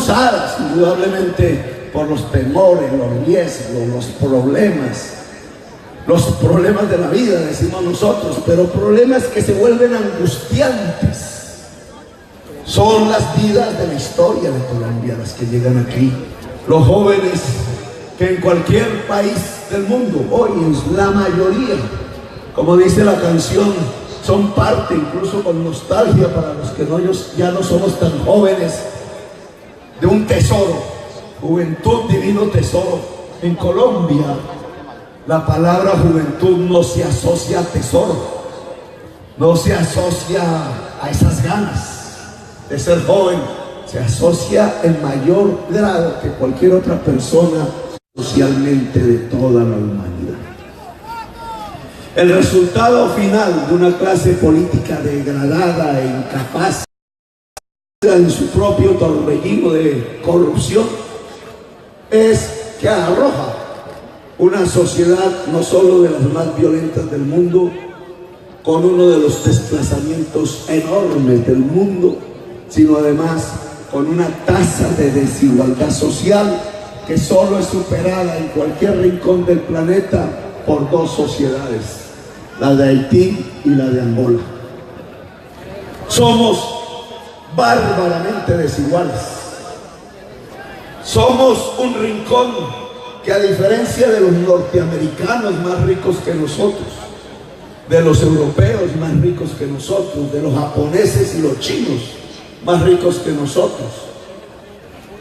causadas indudablemente por los temores, los riesgos, los problemas de la vida, decimos nosotros, pero problemas que se vuelven angustiantes. Son las vidas de la historia de Colombia las que llegan aquí. Los jóvenes que en cualquier país del mundo, hoy es la mayoría, como dice la canción, son parte, incluso con nostalgia para los que ya no somos tan jóvenes, de un tesoro, juventud, divino tesoro. En Colombia, la palabra juventud no se asocia a tesoro, no se asocia a esas ganas de ser joven, se asocia en mayor grado que cualquier otra persona socialmente de toda la humanidad. El resultado final de una clase política degradada e incapaz en su propio torbellino de corrupción es que arroja una sociedad no solo de las más violentas del mundo, con uno de los desplazamientos enormes del mundo, sino además con una tasa de desigualdad social que solo es superada en cualquier rincón del planeta por dos sociedades, la de Haití y la de Angola. Somos bárbaramente desiguales. Somos un rincón que, a diferencia de los norteamericanos más ricos que nosotros, de los europeos más ricos que nosotros, de los japoneses y los chinos más ricos que nosotros,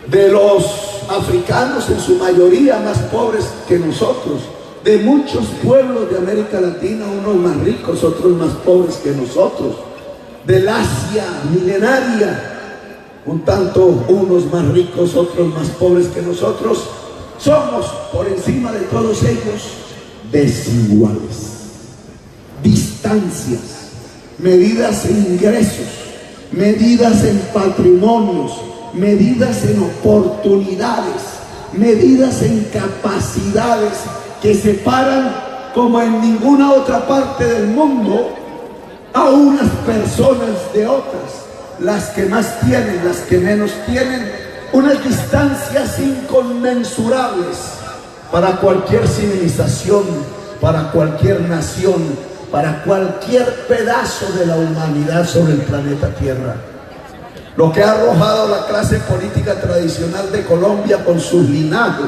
de los africanos en su mayoría más pobres que nosotros, de muchos pueblos de América Latina, unos más ricos, otros más pobres que nosotros, del Asia milenaria, un tanto unos más ricos, otros más pobres que nosotros, somos por encima de todos ellos desiguales. Distancias, medidas en ingresos, medidas en patrimonios, medidas en oportunidades, medidas en capacidades que separan como en ninguna otra parte del mundo a unas personas de otras, las que más tienen, las que menos tienen, unas distancias inconmensurables para cualquier civilización, para cualquier nación, para cualquier pedazo de la humanidad sobre el planeta Tierra. Lo que ha arrojado la clase política tradicional de Colombia con sus linajes,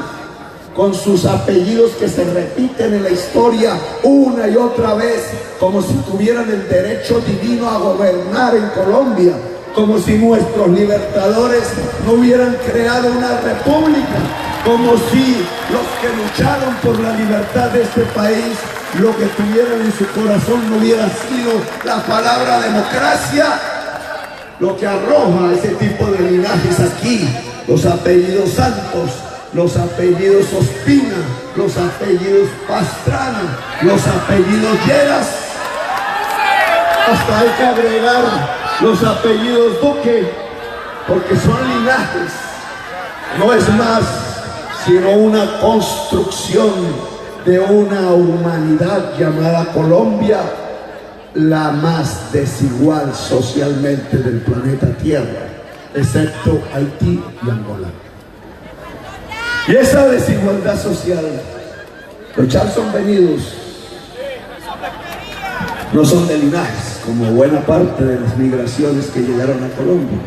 con sus apellidos que se repiten en la historia una y otra vez, como si tuvieran el derecho divino a gobernar en Colombia, como si nuestros libertadores no hubieran creado una república, como si los que lucharon por la libertad de este país, lo que tuvieran en su corazón no hubiera sido la palabra democracia. Lo que arroja ese tipo de linajes aquí, los apellidos Santos, los apellidos Ospina, los apellidos Pastrana, los apellidos Lleras, hasta hay que agregar los apellidos Duque, porque son linajes, no es más sino una construcción de una humanidad llamada Colombia, la más desigual socialmente del planeta Tierra, excepto Haití y Angola. Y esa desigualdad social, los Charlson venidos no son de linajes, como buena parte de las migraciones que llegaron a Colombia.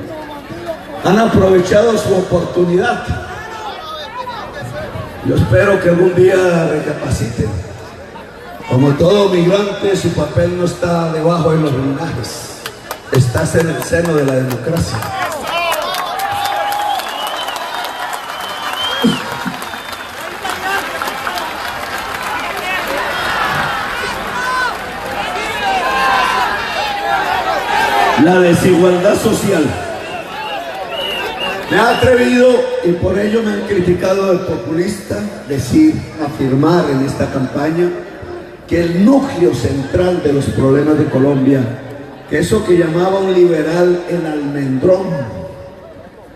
Han aprovechado su oportunidad. Yo espero que algún día recapaciten. Como todo migrante, su papel no está debajo de los linajes, está en el seno de la democracia. La desigualdad social. Me ha atrevido, y por ello me han criticado de populista, afirmar en esta campaña que el núcleo central de los problemas de Colombia, que eso que llamaba un liberal el almendrón,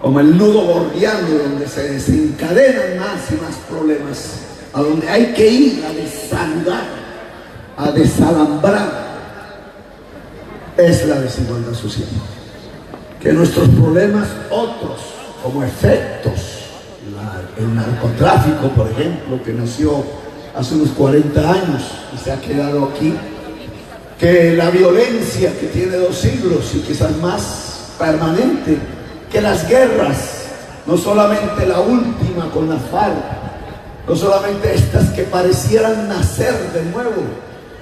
como el nudo gordiano donde se desencadenan más y más problemas, a donde hay que ir a desanudar, a desalambrar, es la desigualdad social. Que nuestros problemas otros como efectos. El narcotráfico, por ejemplo, que nació hace unos 40 años y se ha quedado aquí, que la violencia que tiene 2 siglos y quizás más permanente, que las guerras, no solamente la última con la FARC, no solamente estas que parecieran nacer de nuevo,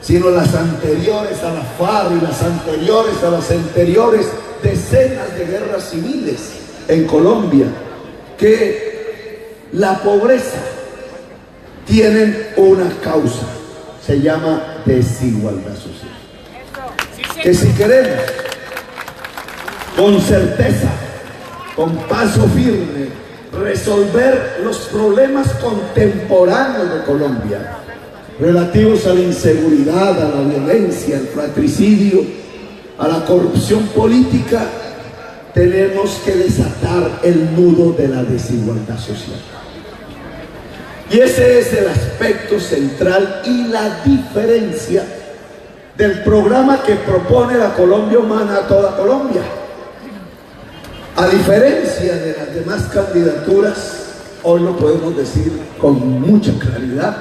sino las anteriores a la FARC y las anteriores a las anteriores, decenas de guerras civiles en Colombia, que la pobreza tienen una causa, se llama desigualdad social. Que si queremos con certeza, con paso firme, resolver los problemas contemporáneos de Colombia, relativos a la inseguridad, a la violencia, al fratricidio, a la corrupción política, tenemos que desatar el nudo de la desigualdad social. Y ese es el aspecto central y la diferencia del programa que propone la Colombia Humana a toda Colombia. A diferencia de las demás candidaturas, hoy lo podemos decir con mucha claridad,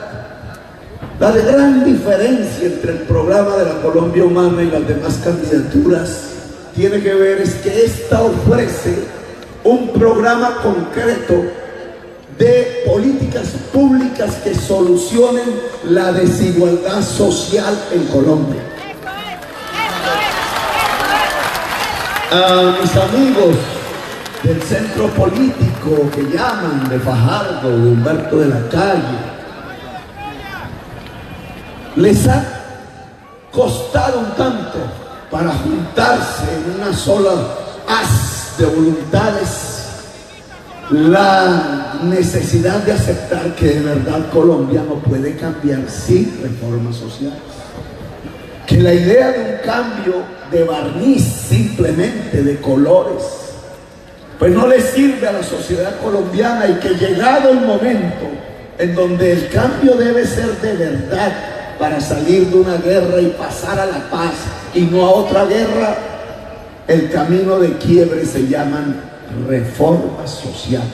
la gran diferencia entre el programa de la Colombia Humana y las demás candidaturas tiene que ver es que esta ofrece un programa concreto de políticas públicas que solucionen la desigualdad social en Colombia. A mis amigos del centro político que llaman de Fajardo, de Humberto de la Calle, les ha costado un tanto para juntarse en una sola haz de voluntades la necesidad de aceptar que de verdad Colombia no puede cambiar sin reformas sociales. Que la idea de un cambio de barniz, simplemente de colores, pues no le sirve a la sociedad colombiana, y que llegado el momento en donde el cambio debe ser de verdad para salir de una guerra y pasar a la paz y no a otra guerra, el camino de quiebre se llaman reformas sociales,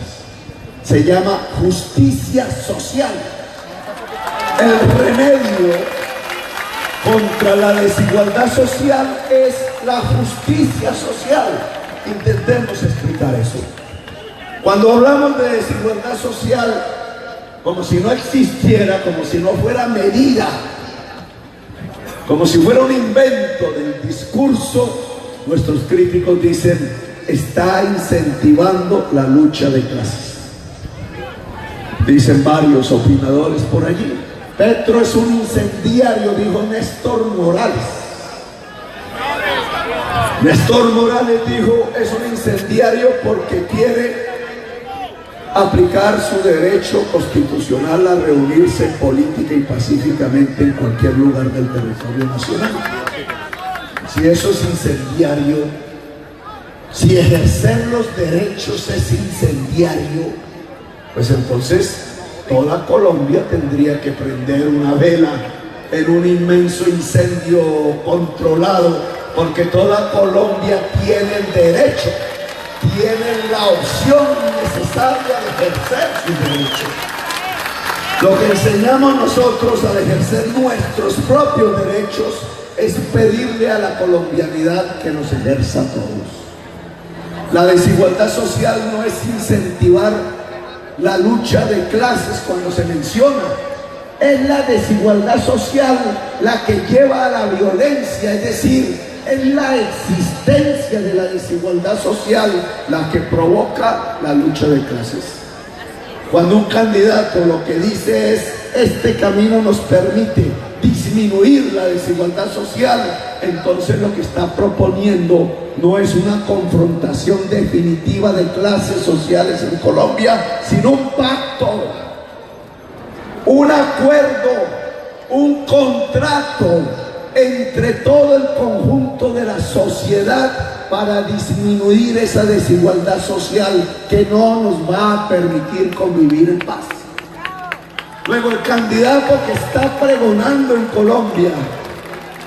se llama justicia social. El remedio contra la desigualdad social es la justicia social. Intentemos explicar eso. Cuando hablamos de desigualdad social, como si no existiera, como si no fuera medida, como si fuera un invento del discurso, nuestros críticos dicen: está incentivando la lucha de clases. Dicen varios opinadores por allí: Petro es un incendiario, dijo Néstor Morales. Néstor Morales dijo: es un incendiario porque quiere aplicar su derecho constitucional a reunirse política y pacíficamente en cualquier lugar del territorio nacional. Si eso es incendiario, si ejercer los derechos es incendiario, pues entonces toda Colombia tendría que prender una vela en un inmenso incendio controlado, porque toda Colombia tiene el derecho, tiene la opción necesaria de ejercer sus derechos. Lo que enseñamos nosotros al ejercer nuestros propios derechos es pedirle a la colombianidad que nos ejerza a todos. La desigualdad social no es incentivar la lucha de clases cuando se menciona. Es la desigualdad social la que lleva a la violencia, es decir, es la existencia de la desigualdad social la que provoca la lucha de clases. Cuando un candidato lo que dice es: este camino nos permite disminuir la desigualdad social, entonces lo que está proponiendo no es una confrontación definitiva de clases sociales en Colombia, sino un pacto, un acuerdo, un contrato entre todo el conjunto de la sociedad para disminuir esa desigualdad social que no nos va a permitir convivir en paz. Luego, el candidato que está pregonando en Colombia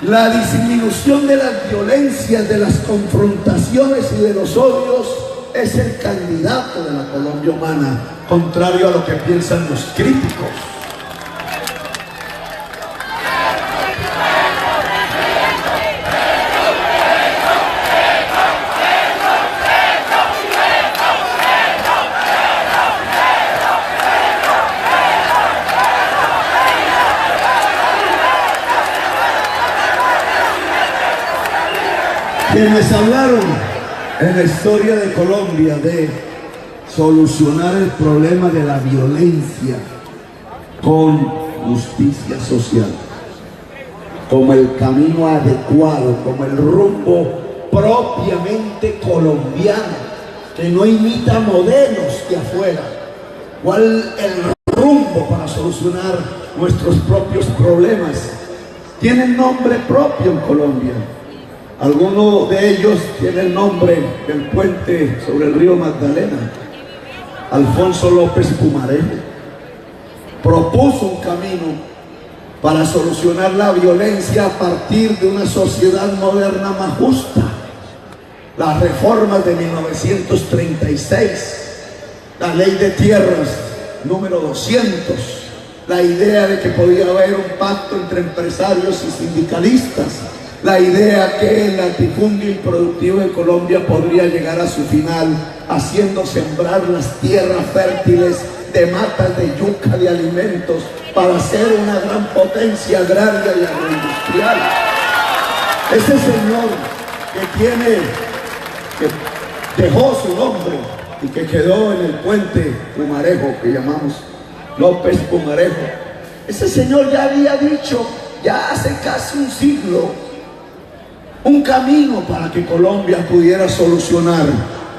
la disminución de las violencias, de las confrontaciones y de los odios, es el candidato de la Colombia humana, contrario a lo que piensan los críticos. Quienes hablaron en la historia de Colombia de solucionar el problema de la violencia con justicia social, como el camino adecuado, como el rumbo propiamente colombiano, que no imita modelos de afuera, cuál el rumbo para solucionar nuestros propios problemas, tienen nombre propio en Colombia. Algunos de ellos tienen el nombre del puente sobre el río Magdalena. Alfonso López Pumarejo propuso un camino para solucionar la violencia a partir de una sociedad moderna más justa. Las reformas de 1936, la ley de tierras número 200, la idea de que podía haber un pacto entre empresarios y sindicalistas, la idea que el latifundio improductivo de Colombia podría llegar a su final haciendo sembrar las tierras fértiles de matas de yuca, de alimentos, para ser una gran potencia agraria y agroindustrial. Ese señor que dejó su nombre y que quedó en el puente Pumarejo, que llamamos López Pumarejo, ese señor ya había dicho, ya hace casi un siglo, un camino para que Colombia pudiera solucionar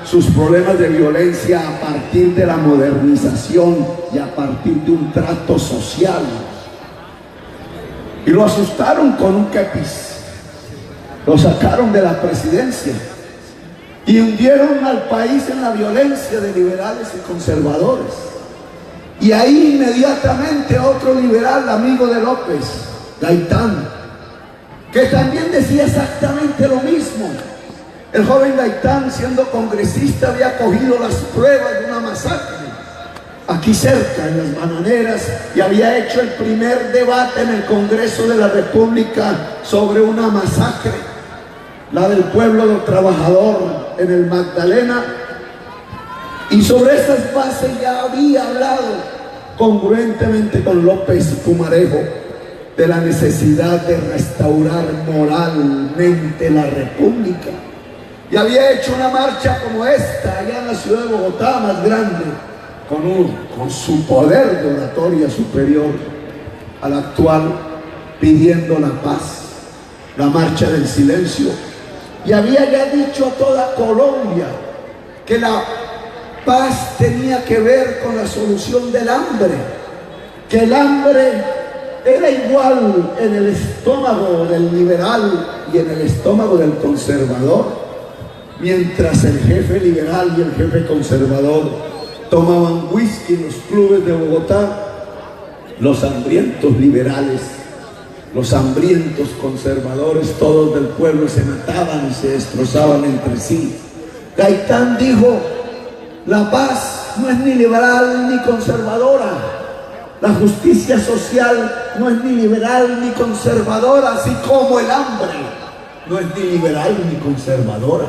sus problemas de violencia a partir de la modernización y a partir de un trato social. Y lo asustaron con un kepis, lo sacaron de la presidencia y hundieron al país en la violencia de liberales y conservadores. Y ahí inmediatamente otro liberal, amigo de López, Gaitán, que también decía exactamente lo mismo. El joven Gaitán, siendo congresista, había cogido las pruebas de una masacre aquí cerca, en las Bananeras, y había hecho el primer debate en el Congreso de la República sobre una masacre, la del pueblo del trabajador en el Magdalena, y sobre esas bases ya había hablado congruentemente con López Pumarejo de la necesidad de restaurar moralmente la República. Y había hecho una marcha como esta, allá en la ciudad de Bogotá, más grande, con su poder de oratoria superior al actual, pidiendo la paz, la marcha del silencio. Y había ya dicho a toda Colombia que la paz tenía que ver con la solución del hambre, que el hambre era igual en el estómago del liberal y en el estómago del conservador. Mientras el jefe liberal y el jefe conservador tomaban whisky en los clubes de Bogotá, los hambrientos liberales, los hambrientos conservadores, todos del pueblo se mataban y se destrozaban entre sí. Gaitán dijo, la paz no es ni liberal ni conservadora. La justicia social no es ni liberal ni conservadora, así como el hambre no es ni liberal ni conservadora.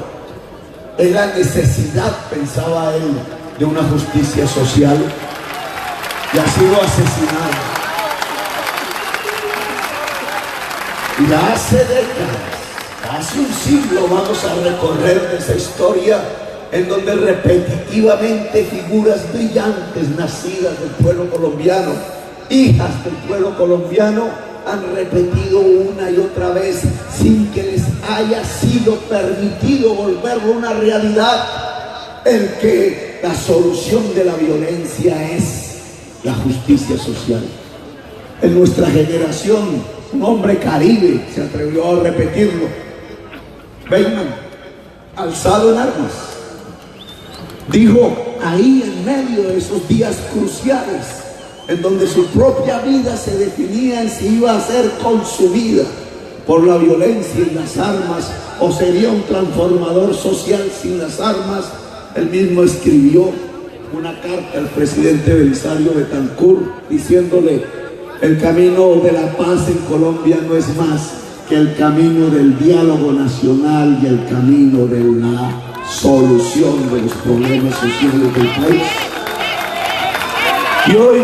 Es la necesidad, pensaba él, de una justicia social, y ha sido asesinado. Y hace décadas, hace un siglo, vamos a recorrer de esa historia en donde repetitivamente figuras brillantes nacidas del pueblo colombiano, hijas del pueblo colombiano, han repetido una y otra vez, sin que les haya sido permitido volverlo una realidad, el que la solución de la violencia es la justicia social. En nuestra generación, un hombre caribe se atrevió a repetirlo, Feynman, alzado en armas, dijo ahí en medio de esos días cruciales en donde su propia vida se definía en si iba a ser consumida por la violencia y las armas o sería un transformador social sin las armas, él mismo escribió una carta al presidente Belisario Betancur diciéndole: el camino de la paz en Colombia no es más que el camino del diálogo nacional y el camino de la solución de los problemas sociales del país. Y hoy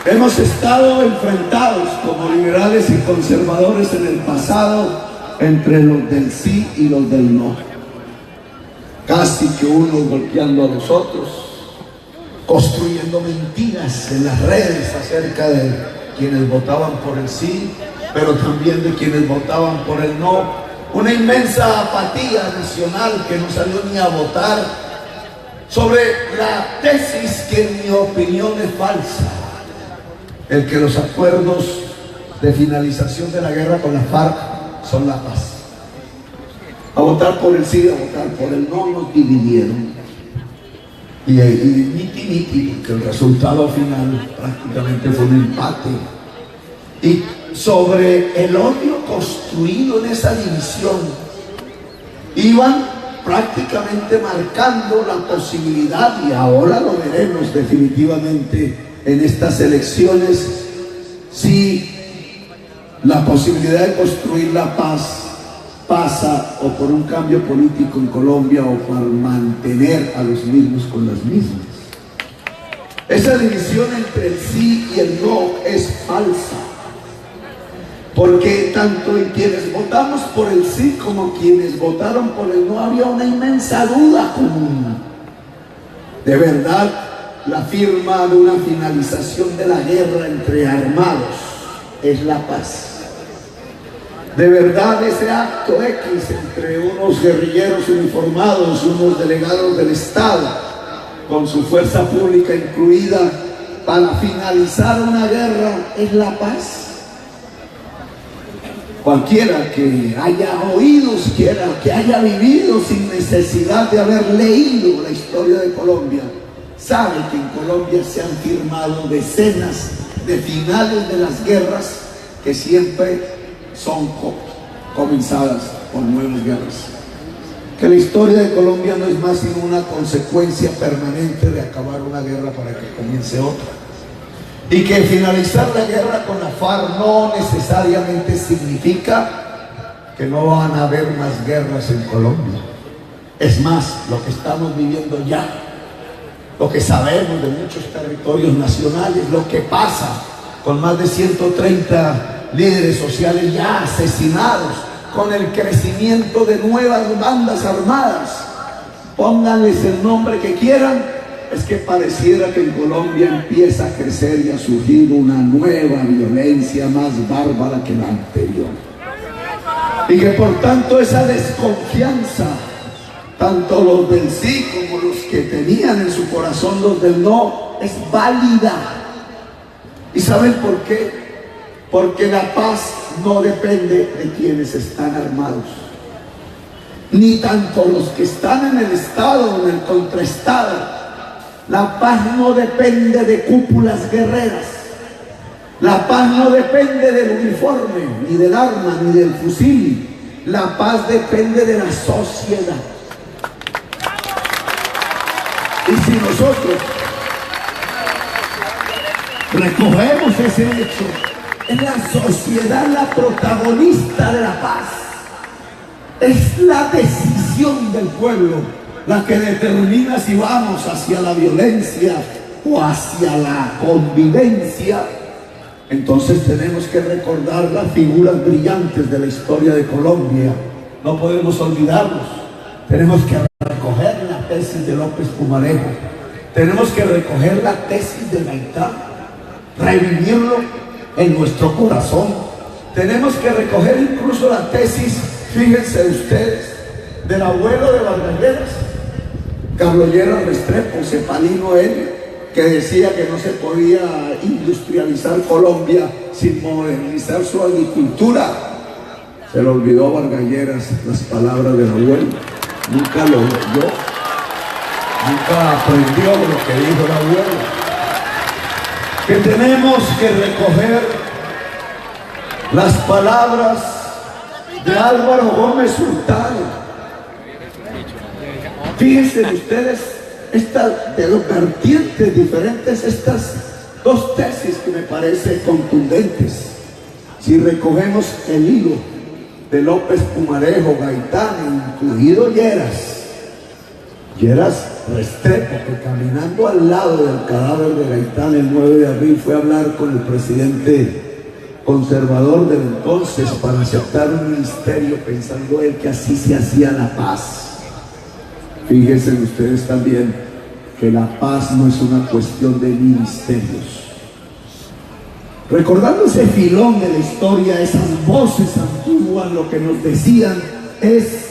hemos estado enfrentados como liberales y conservadores en el pasado entre los del sí y los del no. Casi que unos golpeando a los otros, construyendo mentiras en las redes acerca de quienes votaban por el sí, pero también de quienes votaban por el no. Una inmensa apatía nacional que no salió ni a votar sobre la tesis que en mi opinión es falsa: el que los acuerdos de finalización de la guerra con la FARC son la paz. A votar por el sí, a votar por el no, nos dividieron. Y niti, porque el resultado final prácticamente fue un empate. Y sobre el odio construido en esa división, iban prácticamente marcando la posibilidad, y ahora lo veremos definitivamente en estas elecciones, si la posibilidad de construir la paz pasa o por un cambio político en Colombia o por mantener a los mismos con las mismas. Esa división entre el sí y el no es falsa, porque tanto en quienes votamos por el sí como quienes votaron por el no había una inmensa duda común. De verdad, la firma de una finalización de la guerra entre armados es la paz. De verdad, ese acto X entre unos guerrilleros uniformados, unos delegados del Estado, con su fuerza pública incluida, para finalizar una guerra, es la paz. Cualquiera que haya oído siquiera, que haya vivido sin necesidad de haber leído la historia de Colombia, sabe que en Colombia se han firmado decenas de finales de las guerras que siempre son comenzadas por nuevas guerras. Que la historia de Colombia no es más sino una consecuencia permanente de acabar una guerra para que comience otra. Y que finalizar la guerra con la FARC no necesariamente significa que no van a haber más guerras en Colombia. Es más, lo que estamos viviendo ya, lo que sabemos de muchos territorios nacionales, lo que pasa con más de 130 líderes sociales ya asesinados, con el crecimiento de nuevas bandas armadas, pónganles el nombre que quieran, es que pareciera que en Colombia empieza a crecer y a surgir una nueva violencia más bárbara que la anterior. Y que por tanto esa desconfianza, tanto los del sí como los que tenían en su corazón los del no, es válida. ¿Y saben por qué? Porque la paz no depende de quienes están armados, ni tanto los que están en el Estado o en el contraestado. La paz no depende de cúpulas guerreras. La paz no depende del uniforme, ni del arma, ni del fusil. La paz depende de la sociedad. Y si nosotros recogemos ese hecho, es la sociedad la protagonista de la paz. Es la decisión del pueblo la que determina si vamos hacia la violencia o hacia la convivencia. Entonces tenemos que recordar las figuras brillantes de la historia de Colombia. No podemos olvidarlos. Tenemos que recoger la tesis de López Pumarejo. Tenemos que recoger la tesis de Gaitán, revivirlo en nuestro corazón. Tenemos que recoger incluso la tesis, fíjense ustedes, del abuelo de Vargas Lleras, Carlos Lleras Restrepo, cepalino él, que decía que no se podía industrializar Colombia sin modernizar su agricultura. Se le olvidó a Vargas Lleras las palabras del abuelo, nunca lo oyó, nunca aprendió lo que dijo el abuelo. Que tenemos que recoger las palabras de Álvaro Gómez Hurtado, Fíjense ustedes, de los vertientes diferentes, estas dos tesis que me parecen contundentes. Si recogemos el hilo de López Pumarejo, Gaitán, incluido Lleras Restrepo, que caminando al lado del cadáver de Gaitán el 9 de abril fue a hablar con el presidente conservador del entonces para aceptar un ministerio, pensando él que así se hacía la paz. Fíjense ustedes también que la paz no es una cuestión de ministerios. Recordando ese filón de la historia, esas voces antiguas, lo que nos decían es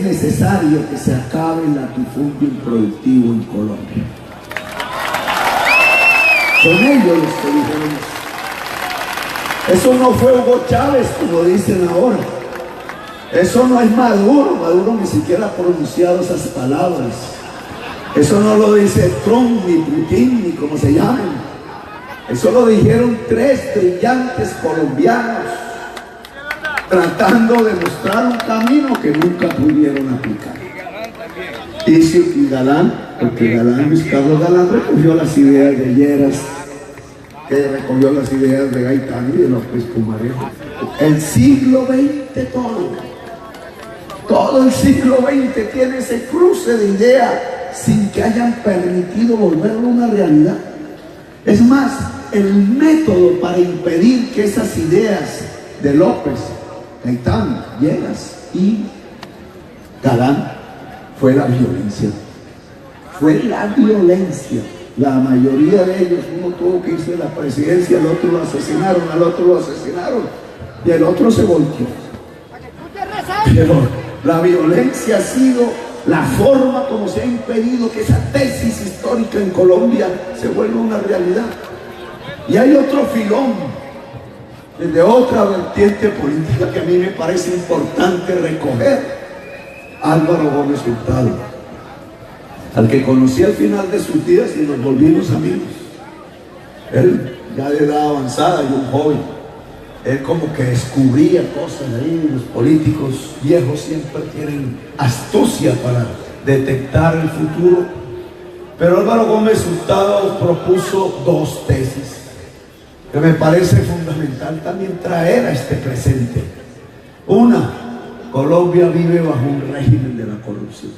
necesario que se acabe el latifundio improductivo en Colombia. Son ellos los que dijeron eso. Eso no fue Hugo Chávez, como dicen ahora. Eso no es Maduro. Maduro ni siquiera ha pronunciado esas palabras. Eso no lo dice Trump, ni Putin, ni como se llamen. Eso lo dijeron tres brillantes colombianos, tratando de mostrar un camino que nunca pudieron aplicar. Y Galán, porque Luis Carlos Galán recogió las ideas de Lleras, que recogió las ideas de Gaitán y de López Pumarejo. El siglo XX todo el siglo XX tiene ese cruce de ideas sin que hayan permitido volverlo una realidad. Es más, el método para impedir que esas ideas de López, Gaitán, Lleras y Galán fue la violencia. Fue la violencia. La mayoría de ellos, uno tuvo que irse de la presidencia, al otro lo asesinaron, al otro lo asesinaron y el otro se volteó. Pero la violencia ha sido la forma como se ha impedido que esa tesis histórica en Colombia se vuelva una realidad. Y hay otro filón, desde otra vertiente política que a mí me parece importante recoger: Álvaro Gómez Hurtado, al que conocí al final de sus días y nos volvimos amigos. Él ya de edad avanzada y un joven, él como que descubría cosas ahí. Los políticos viejos siempre tienen astucia para detectar el futuro, pero Álvaro Gómez Hurtado propuso dos tesis que me parece fundamental también traer a este presente. Una: Colombia vive bajo un régimen de la corrupción.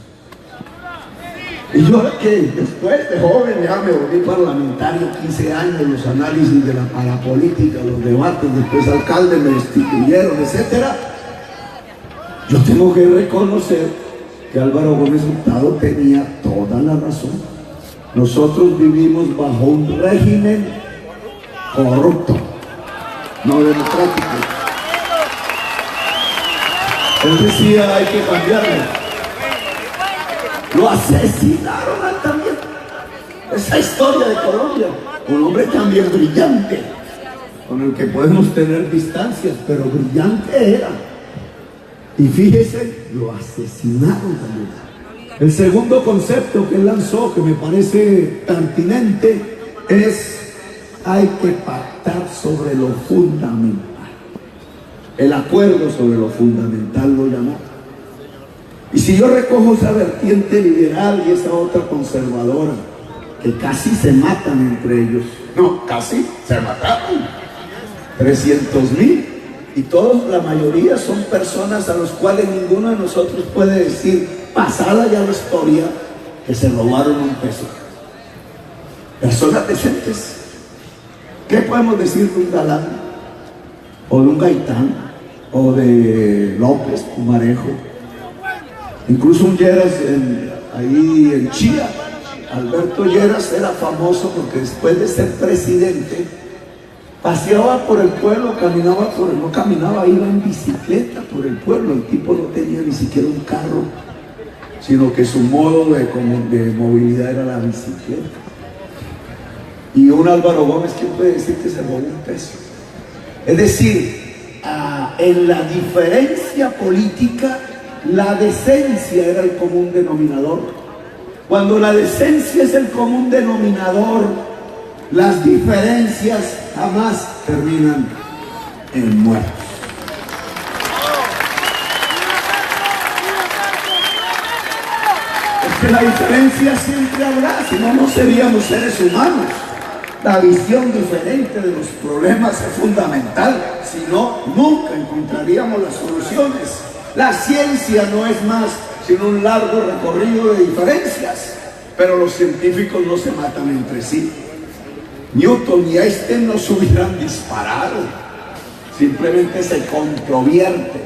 Y yo, que después de joven ya me volví parlamentario, 15 años, los análisis de la parapolítica, los debates, después alcalde, me destituyeron, etc. Yo tengo que reconocer que Álvaro Gómez Hurtado tenía toda la razón. Nosotros vivimos bajo un régimen corrupto, no democrático. Él decía: hay que cambiarlo. Lo asesinaron a él también. Esa historia de Colombia, un hombre también brillante, con el que podemos tener distancias, pero brillante era. Y fíjese, lo asesinaron también. El segundo concepto que él lanzó, que me parece pertinente, es: hay que pactar sobre lo fundamental. El acuerdo sobre lo fundamental lo llamó. Y si yo recojo esa vertiente liberal y esa otra conservadora, que casi se matan entre ellos, no, casi se mataron, 300.000, y todos, la mayoría son personas a los cuales ninguno de nosotros puede decir, pasada ya la historia, que se robaron un peso. Personas decentes. ¿Qué podemos decir de un Galán, o de un Gaitán, o de López Pumarejo? Incluso un Lleras ahí en Chía. Alberto Lleras era famoso porque después de ser presidente paseaba por el pueblo, no caminaba, iba en bicicleta por el pueblo. El tipo no tenía ni siquiera un carro, sino que su modo de movilidad era la bicicleta. Y un Álvaro Gómez, ¿quién puede decir que se robó un peso? Es decir, en la diferencia política, la decencia era el común denominador. Cuando la decencia es el común denominador, las diferencias jamás terminan en muertos. que la diferencia siempre habrá, si no, no seríamos seres humanos. La visión diferente de los problemas es fundamental, si no, nunca encontraríamos las soluciones. La ciencia no es más sino un largo recorrido de diferencias, pero los científicos no se matan entre sí. Newton y Einstein no se hubieran disparado, simplemente se controvierte.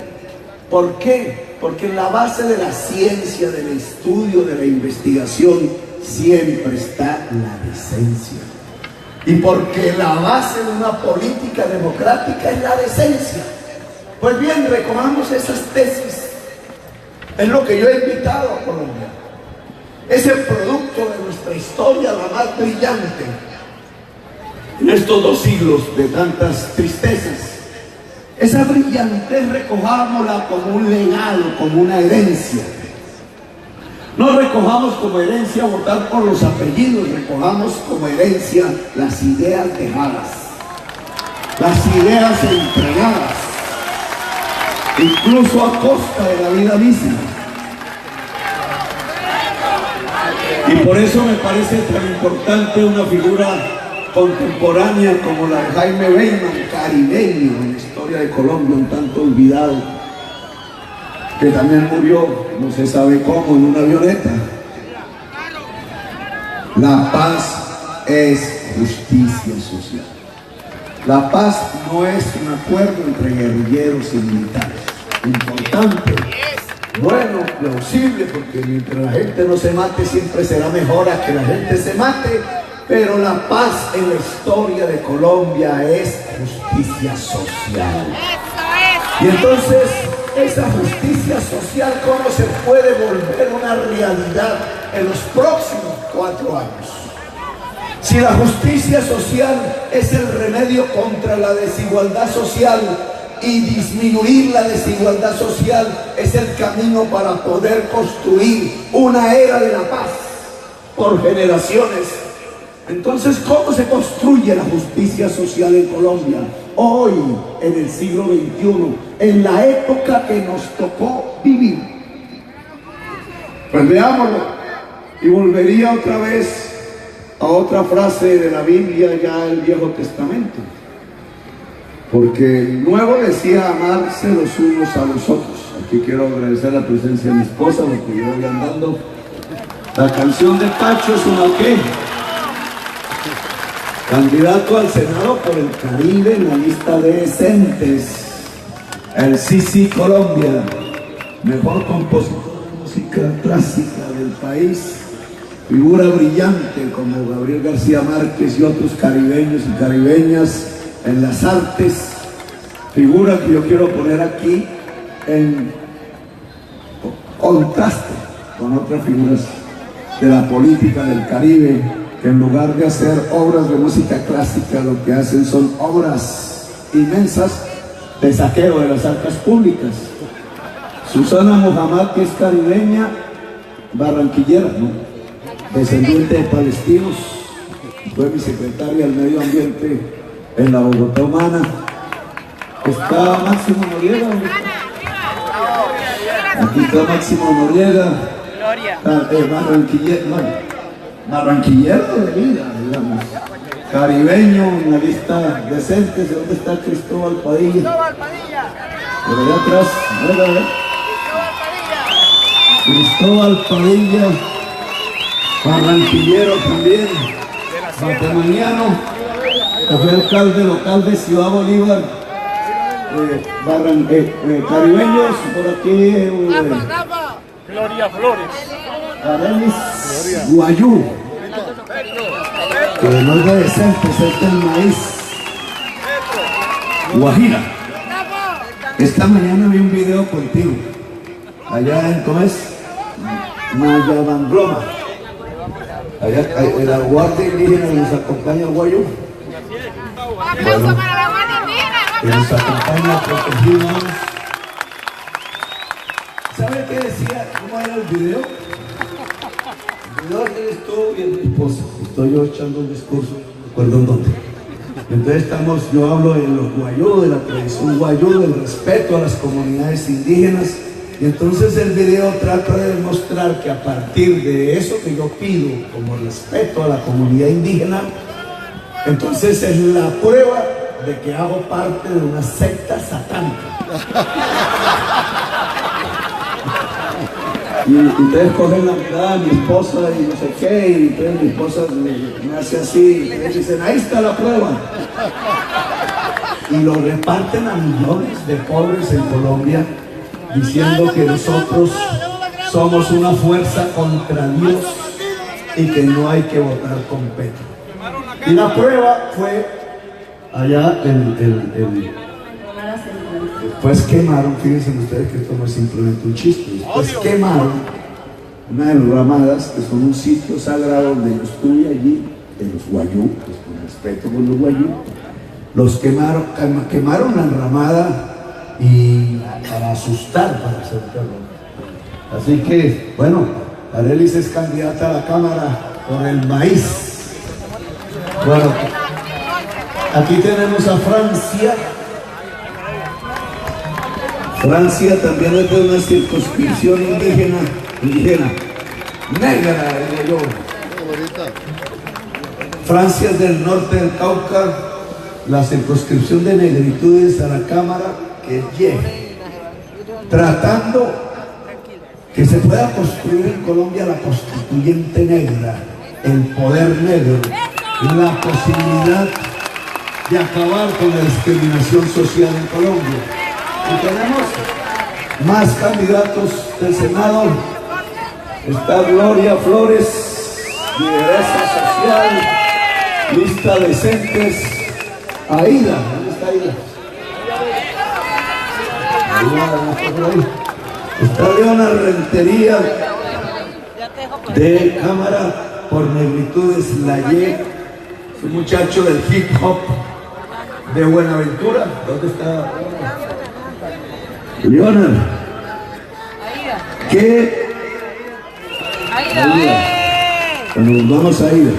¿Por qué? Porque en la base de la ciencia, del estudio, de la investigación, siempre está la decencia. Y porque la base de una política democrática es la decencia. Pues bien, recojamos esas tesis. Es lo que yo he invitado a Colombia. Es el producto de nuestra historia, la más brillante. En estos 2 siglos de tantas tristezas, esa brillantez recojámosla como un legado, como una herencia. No recojamos como herencia votar por los apellidos, recojamos como herencia las ideas dejadas, las ideas entregadas, incluso a costa de la vida misma. Y por eso me parece tan importante una figura contemporánea como la de Jaime Bailman, caribeño en la historia de Colombia, un tanto olvidado, que también murió, no se sabe cómo, en una avioneta. La paz es justicia social. La paz no es un acuerdo entre guerrilleros y militares. Importante, bueno, plausible, porque mientras la gente no se mate, siempre será mejor a que la gente se mate. Pero la paz en la historia de Colombia es justicia social. Y entonces, esa justicia social, ¿cómo se puede volver una realidad en los próximos 4 años? Si la justicia social es el remedio contra la desigualdad social y disminuir la desigualdad social es el camino para poder construir una era de la paz por generaciones, entonces, ¿cómo se construye la justicia social en Colombia? Hoy, en el siglo XXI, en la época que nos tocó vivir. Pues veámoslo. Y volvería otra vez a otra frase de la Biblia, ya el Viejo Testamento. Porque el Nuevo decía amarse los unos a los otros. Aquí quiero agradecer la presencia de mi esposa, porque yo voy andando. La canción de Pacho es una ¿qué? Candidato al Senado por el Caribe en la lista de decentes. El Sisi Colombia, mejor compositor de música clásica del país, figura brillante como Gabriel García Márquez y otros caribeños y caribeñas en las artes, figura que yo quiero poner aquí en contraste con otras figuras de la política del Caribe, que en lugar de hacer obras de música clásica, lo que hacen son obras inmensas de saqueo de las arcas públicas. Susana Mohamed, que es caribeña, barranquillera, ¿no? Descendiente de palestinos, fue mi secretaria del Medio Ambiente en la Bogotá Humana. Está Máximo Noriega, aquí está Máximo Noriega, barranquillero de vida, digamos, caribeño, en la lista decente. ¿Dónde está Cristóbal Padilla? Por allá atrás, a ver. Cristóbal Padilla, barranquillero también, guatemalteco, que fue alcalde local de Ciudad Bolívar, caribeños, por aquí, Gloria Flores, Arelis Guayú, que no es de decentes, es del maíz, Guajira. Esta mañana vi un video contigo, allá en, ¿cómo es? Mayabandroma. Allá en la Guardia Indígena nos acompaña Guayú. Bueno, que nos acompaña a protegernos. ¿Sabe qué decía? ¿Cómo era el video? El video eres tú y es mi esposa. Estoy yo echando un discurso, no recuerdo en dónde. Entonces yo hablo de los guayú, de la tradición guayú, del respeto a las comunidades indígenas, Y entonces el video trata de demostrar que a partir de eso que yo pido como respeto a la comunidad indígena, entonces es la prueba de que hago parte de una secta satánica. Y ustedes cogen la mirada de mi esposa y no sé qué, y entonces mi esposa me hace así, y ustedes dicen, ahí está la prueba. Y lo reparten a millones de pobres en Colombia, diciendo que nosotros somos una fuerza contra Dios y que no hay que votar con Petro. Y la prueba fue allá después quemaron, fíjense ustedes que esto no es simplemente un chiste, después quemaron una de las ramadas, que son un sitio sagrado donde yo estuve allí, en los Guayú, pues con respeto con los Guayú, los quemaron la ramada y para asustar, para hacer terror. Así que, bueno, Arelis es candidata a la Cámara por el maíz. Bueno, aquí tenemos a Francia. Francia también es de una circunscripción indígena, negra, diría yo. Francia es del norte del Cauca, la circunscripción de negritudes a la Cámara, que es Y, tratando que se pueda construir en Colombia la constituyente negra, el poder negro, la posibilidad de acabar con la discriminación social en Colombia. Y tenemos más candidatos del Senado. Está Gloria Flores, lideresa social, lista Decentes. Aida, ¿dónde está Aida? Está Leona Rentería, de Cámara por Negritudes, la Y, es un muchacho del hip hop de Buenaventura. ¿Dónde está Leona? ¿Qué? Aida. Cuando nos vamos a Aida.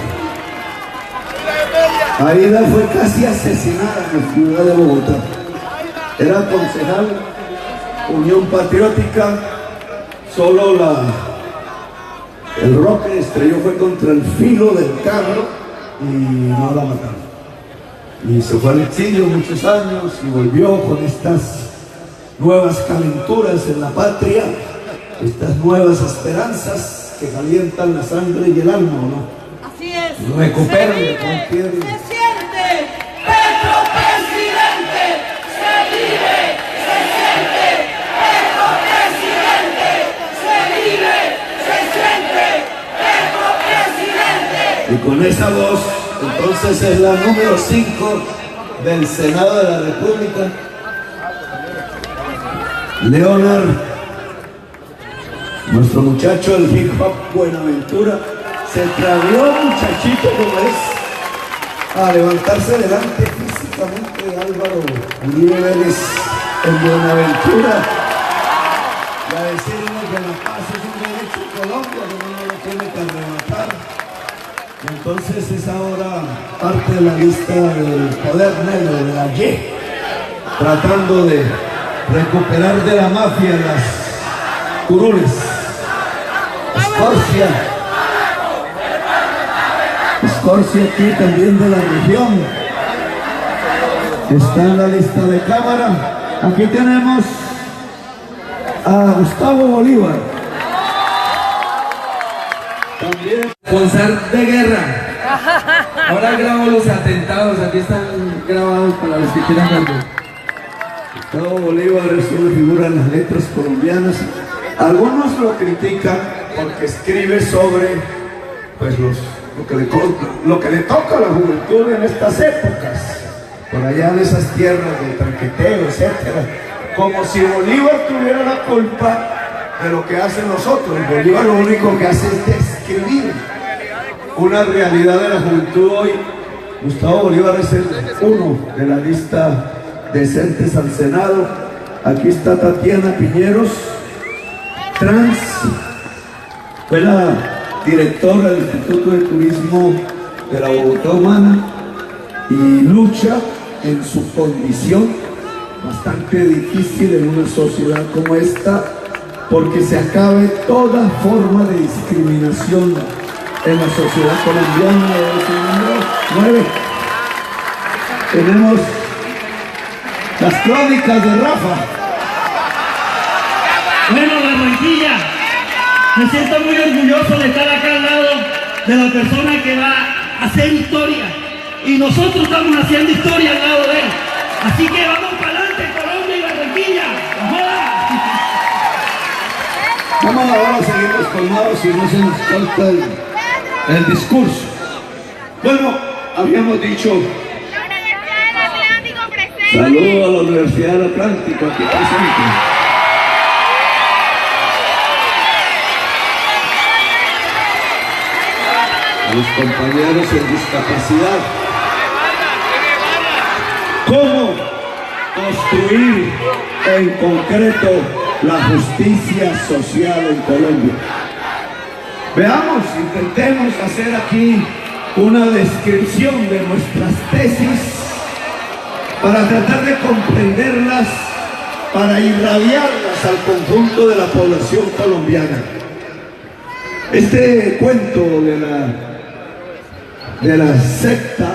Aida fue casi asesinada en la ciudad de Bogotá. Era concejal, Unión Patriótica, solo el roque estrelló fue contra el filo del carro y no la mataron. Y se fue al exilio muchos años y volvió con estas nuevas calenturas en la patria, estas nuevas esperanzas que calientan la sangre y el alma, ¿no? Así es. Recuperan, se siente. Petro presidente, se vive, se siente. Petro presidente, se vive, se siente. Petro presidente. Y con esa voz, entonces es la número 5 del Senado de la República. Leonard, nuestro muchacho del hip hop Buenaventura, se atrevió, muchachito como es, a levantarse delante físicamente de Álvaro Uribe Vélez en Buenaventura y a decirle que la paz es un derecho en Colombia, que uno no lo tiene que arrebatar. Entonces es ahora parte de la lista del poder negro, de la Y, tratando de recuperar de la mafia las curules. Escorcia aquí también de la región. Está en la lista de Cámara. Aquí tenemos a Gustavo Bolívar. También Gonzalo de Guerra. Ahora grabo los atentados, aquí están grabados para los que quieran verlos. Gustavo Bolívar es una figura en las letras colombianas. Algunos lo critican porque escribe sobre pues, lo que le toca a la juventud en estas épocas, por allá en esas tierras de traqueteo, etcétera, como si Bolívar tuviera la culpa de lo que hacen los otros. Bolívar lo único que hace es describir una realidad de la juventud hoy. Gustavo Bolívar es el uno de la lista Decentes al Senado. Aquí está Tatiana Piñeros, trans, fue la directora del Instituto de Turismo de la Bogotá Humana y lucha en su condición bastante difícil en una sociedad como esta porque se acabe toda forma de discriminación en la sociedad colombiana. Número 9. Tenemos las crónicas de Rafa. Bueno, Barranquilla, me siento muy orgulloso de estar acá al lado de la persona que va a hacer historia. Y nosotros estamos haciendo historia al lado de él. Así que vamos para adelante, Colombia y Barranquilla. ¡Joda! Vamos ahora a seguirnos colmados y no se nos falta el discurso. Bueno, habíamos dicho saludo a la Universidad del Atlántico aquí presente. A los compañeros en discapacidad. ¿Cómo construir en concreto la justicia social en Colombia? Veamos, intentemos hacer aquí una descripción de nuestras tesis para tratar de comprenderlas, para irradiarlas al conjunto de la población colombiana. Este cuento de la secta,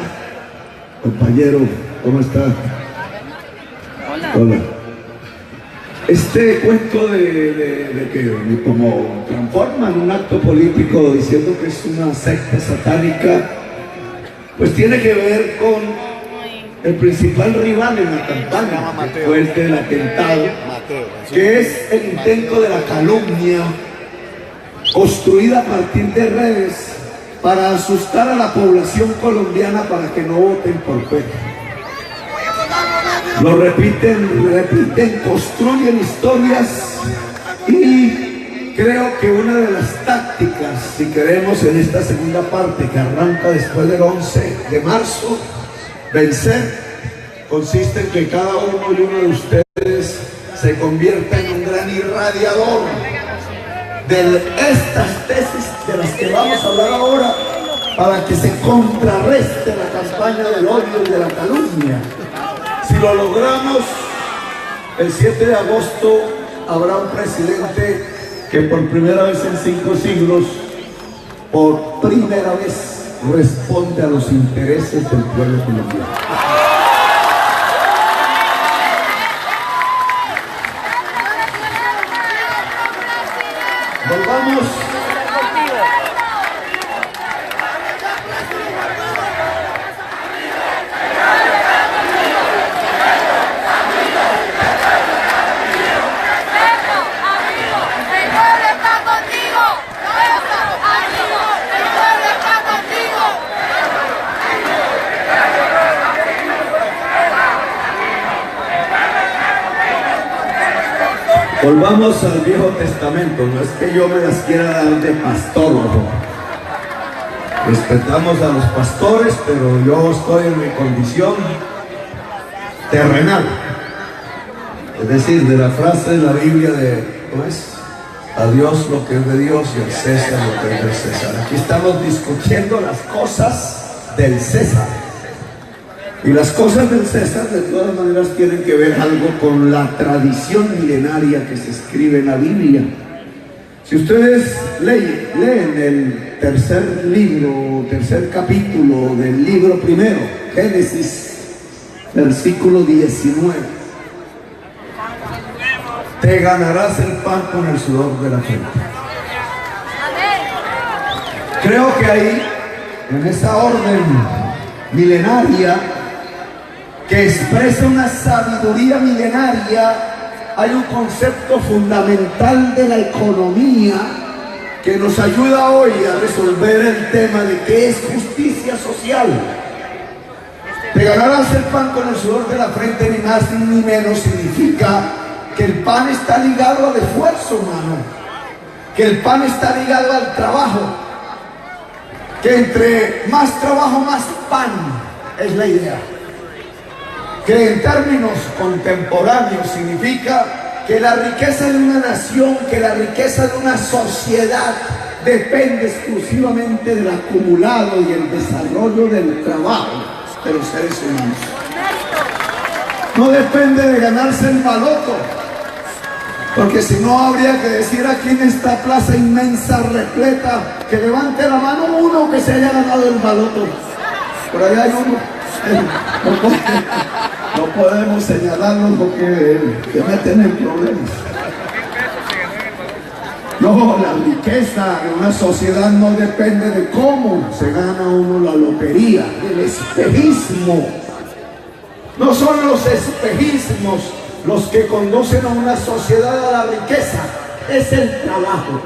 compañero, ¿cómo está? Hola. Este cuento de que como transforman un acto político diciendo que es una secta satánica, pues tiene que ver con el principal rival en la campaña, que fue el del atentado, que es el intento de la calumnia construida a partir de redes para asustar a la población colombiana para que no voten por Petro. Lo repiten, construyen historias, y creo que una de las tácticas, si queremos en esta segunda parte que arranca después del 11 de marzo, vencer, consiste en que cada uno y uno de ustedes se convierta en un gran irradiador de estas tesis de las que vamos a hablar ahora, para que se contrarreste la campaña del odio y de la calumnia. Si lo logramos, el 7 de agosto habrá un presidente que por primera vez en 5 siglos, por primera vez, responde a los intereses del pueblo colombiano. Volvamos. Volvamos al Viejo Testamento. No es que yo me las quiera dar de pastor, ojo. Respetamos a los pastores, pero yo estoy en mi condición terrenal. Es decir, de la frase de la Biblia de, ¿cómo es? A Dios lo que es de Dios y al César lo que es del César. Aquí estamos discutiendo las cosas del César. Y las cosas del César de todas maneras tienen que ver algo con la tradición milenaria que se escribe en la Biblia. Si ustedes leen el tercer capítulo del libro primero, Génesis, versículo 19, te ganarás el pan con el sudor de la frente. Creo que ahí, en esa orden milenaria, que expresa una sabiduría milenaria, hay un concepto fundamental de la economía que nos ayuda hoy a resolver el tema de qué es justicia social. Te ganarás el pan con el sudor de la frente, ni más ni menos significa que el pan está ligado al esfuerzo humano, que el pan está ligado al trabajo, que entre más trabajo, más pan es la idea. Que en términos contemporáneos significa que la riqueza de una nación, que la riqueza de una sociedad depende exclusivamente del acumulado y el desarrollo del trabajo de los seres humanos. No depende de ganarse el baloto, Porque si no habría que decir aquí en esta plaza inmensa, repleta, que levante la mano uno que se haya ganado el baloto. Por allá hay uno. No podemos señalarlo porque te meten en problemas. No, la riqueza en una sociedad no depende de cómo se gana uno la lotería, del espejismo. No son los espejismos los que conducen a una sociedad a la riqueza, es el trabajo.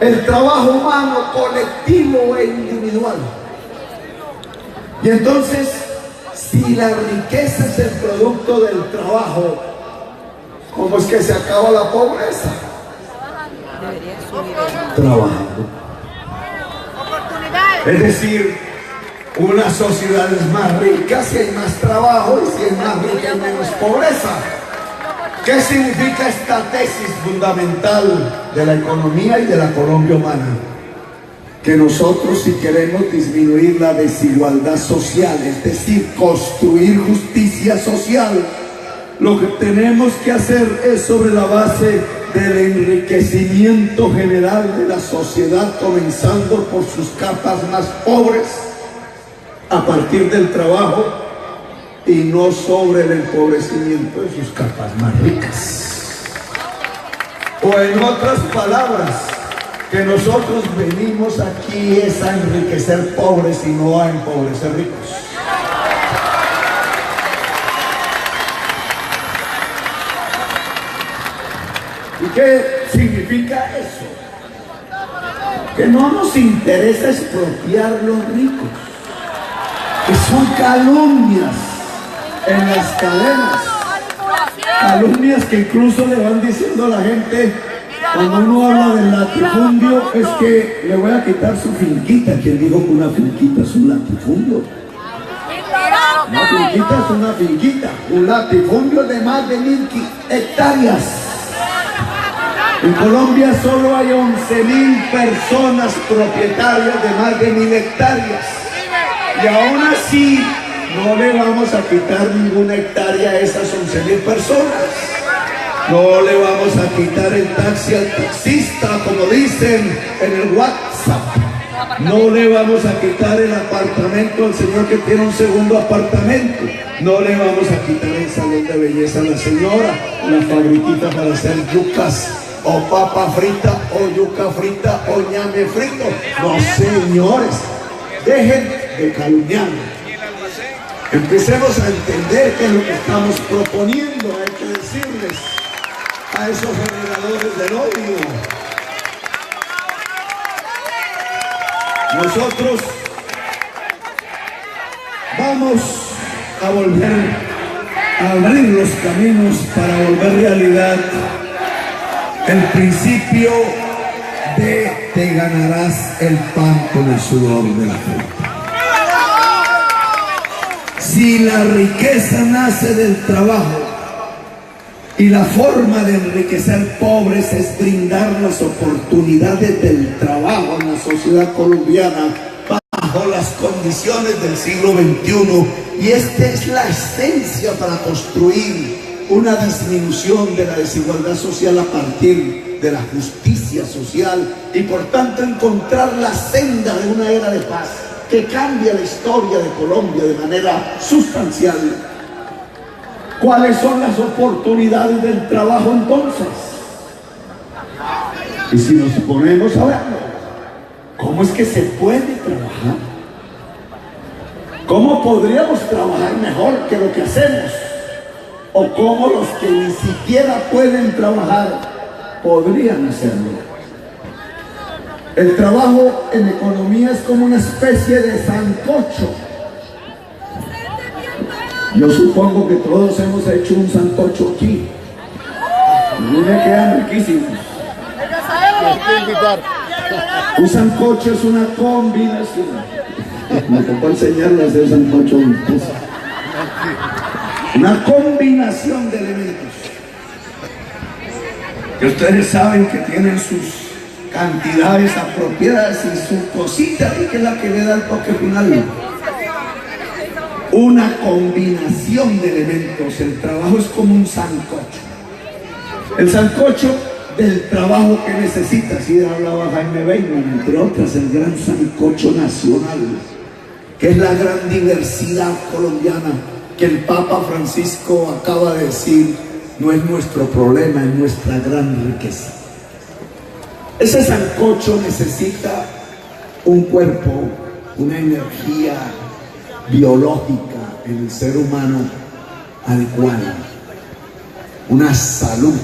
El trabajo humano, colectivo e individual. Y entonces, si la riqueza es el producto del trabajo, ¿cómo es que se acaba la pobreza? Trabajando. Es decir, una sociedad es más rica si hay más trabajo, y si es más rica hay menos pobreza. ¿Qué significa esta tesis fundamental de la economía y de la Colombia humana? Que nosotros, si queremos disminuir la desigualdad social, es decir, construir justicia social, lo que tenemos que hacer es sobre la base del enriquecimiento general de la sociedad, comenzando por sus capas más pobres, a partir del trabajo, y no sobre el empobrecimiento de sus capas más ricas. O en otras palabras, que nosotros venimos aquí es a enriquecer pobres y no a empobrecer ricos. ¿Y qué significa eso? Que no nos interesa expropiar los ricos, que son calumnias en las cadenas, calumnias que incluso le van diciendo a la gente, cuando uno habla del latifundio, es que le voy a quitar su finquita. ¿Quién dijo que una finquita es un latifundio? Una finquita es una finquita, un latifundio de más de 1000 hectáreas. En Colombia solo hay 11.000 personas propietarias de más de 1000 hectáreas. Y aún así, no le vamos a quitar ninguna hectárea a esas 11.000 personas. No le vamos a quitar el taxi al taxista, como dicen en el WhatsApp. No le vamos a quitar el apartamento al señor que tiene un segundo apartamento. No le vamos a quitar el salón de belleza a la señora, la fabriquita para hacer yucas, o papa frita, o yuca frita, o ñame frito. No, señores, dejen de calumniar. Empecemos a entender que lo que estamos proponiendo hay que decirles a esos generadores del odio. Nosotros vamos a volver a abrir los caminos para volver realidad el principio de te ganarás el pan con el sudor de la frente. Si la riqueza nace del trabajo y la forma de enriquecer pobres es brindar las oportunidades del trabajo en la sociedad colombiana bajo las condiciones del siglo XXI, y esta es la esencia para construir una disminución de la desigualdad social a partir de la justicia social y por tanto encontrar la senda de una era de paz que cambia la historia de Colombia de manera sustancial. ¿Cuáles son las oportunidades del trabajo entonces? Y si nos ponemos a verlo, ¿cómo es que se puede trabajar? ¿Cómo podríamos trabajar mejor que lo que hacemos? ¿O cómo los que ni siquiera pueden trabajar podrían hacerlo? El trabajo en economía es como una especie de sancocho. Yo supongo que todos hemos hecho un sancocho aquí. A mí me quedan riquísimos. Un sancocho es una combinación. Me tocó enseñarle a hacer sancocho a mi esposa. Una combinación de elementos que ustedes saben que tienen sus cantidades apropiadas y su cosita y que es la que le da el toque final. Una combinación de elementos. El trabajo es como un sancocho. El sancocho del trabajo que necesita, así hablaba Jaime Bateman, entre otras, el gran sancocho nacional, que es la gran diversidad colombiana, que el Papa Francisco acaba de decir, no es nuestro problema, es nuestra gran riqueza. Ese sancocho necesita un cuerpo, una energía biológica en el ser humano adecuada, una salud.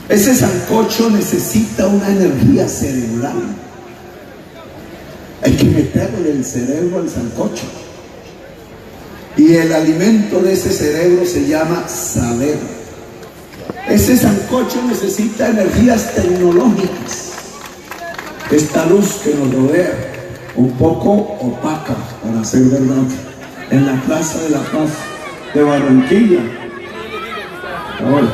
Ese sancocho necesita una energía cerebral. Hay que meterle el cerebro al sancocho. Y el alimento de ese cerebro se llama saber. Ese sancocho necesita energías tecnológicas. Esta luz que nos rodea, un poco opaca, para ser verdad, en la Plaza de la Paz de Barranquilla. Ahora,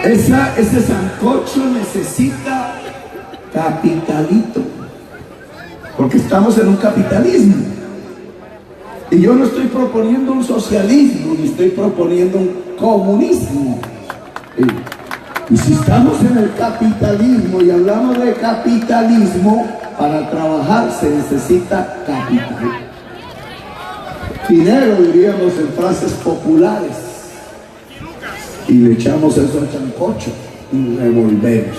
ese sancocho necesita capitalito, porque estamos en un capitalismo. Y yo no estoy proponiendo un socialismo, ni estoy proponiendo un comunismo. Y si estamos en el capitalismo y hablamos de capitalismo, para trabajar se necesita capital. Dinero, diríamos en frases populares. Y le echamos eso al sancocho y revolvemos.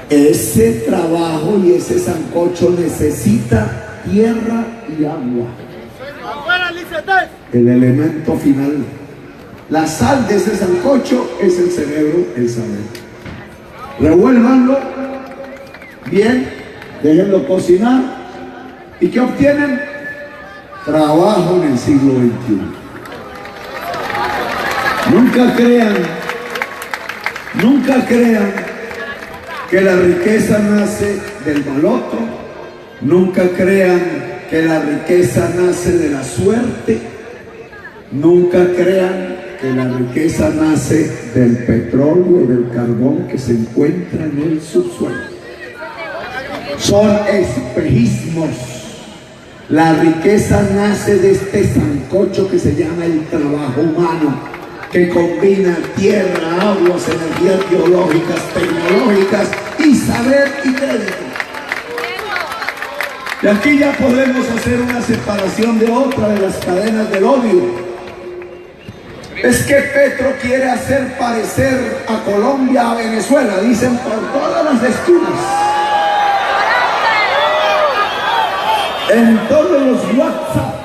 Ese trabajo y ese sancocho necesita tierra y agua. El elemento final. La sal de ese sancocho es el cerebro, el saber. Revuélvanlo bien, déjenlo cocinar. ¿Y qué obtienen? Trabajo en el siglo XXI. Nunca crean que la riqueza nace del baloto. Nunca crean que la riqueza nace de la suerte. Nunca crean que la riqueza nace del petróleo y del carbón que se encuentra en el subsuelo. Son espejismos. La riqueza nace de este sancocho que se llama el trabajo humano, que combina tierra, aguas, energías biológicas, tecnológicas y saber y crédito. Y aquí ya podemos hacer una separación de otra de las cadenas del odio. Es que Petro quiere hacer parecer a Colombia a Venezuela, dicen por todas las esquinas. En todos los WhatsApp.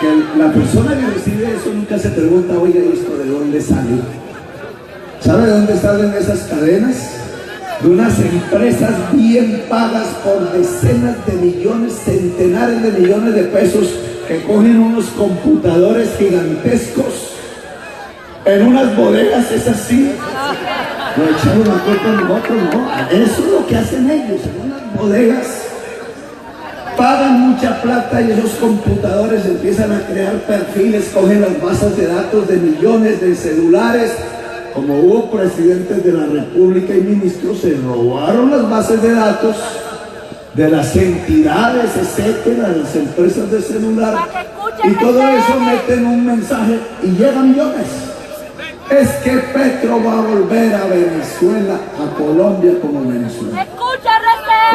Que la persona que recibe eso nunca se pregunta, oiga, ¿esto de dónde sale? ¿Sabe de dónde salen esas cadenas? De unas empresas bien pagas por decenas de millones, centenares de millones de pesos, que cogen unos computadores gigantescos en unas bodegas, es así. No echamos la culpa a nosotros, no. Eso es lo que hacen ellos, en unas bodegas. Pagan mucha plata y esos computadores empiezan a crear perfiles, cogen las bases de datos de millones de celulares. Como hubo presidentes de la República y ministros, se robaron las bases de datos de las entidades, etcétera, de las empresas de celular, y todo eso meten un mensaje y llegan millones. Es que Petro va a volver a Venezuela, a Colombia como Venezuela.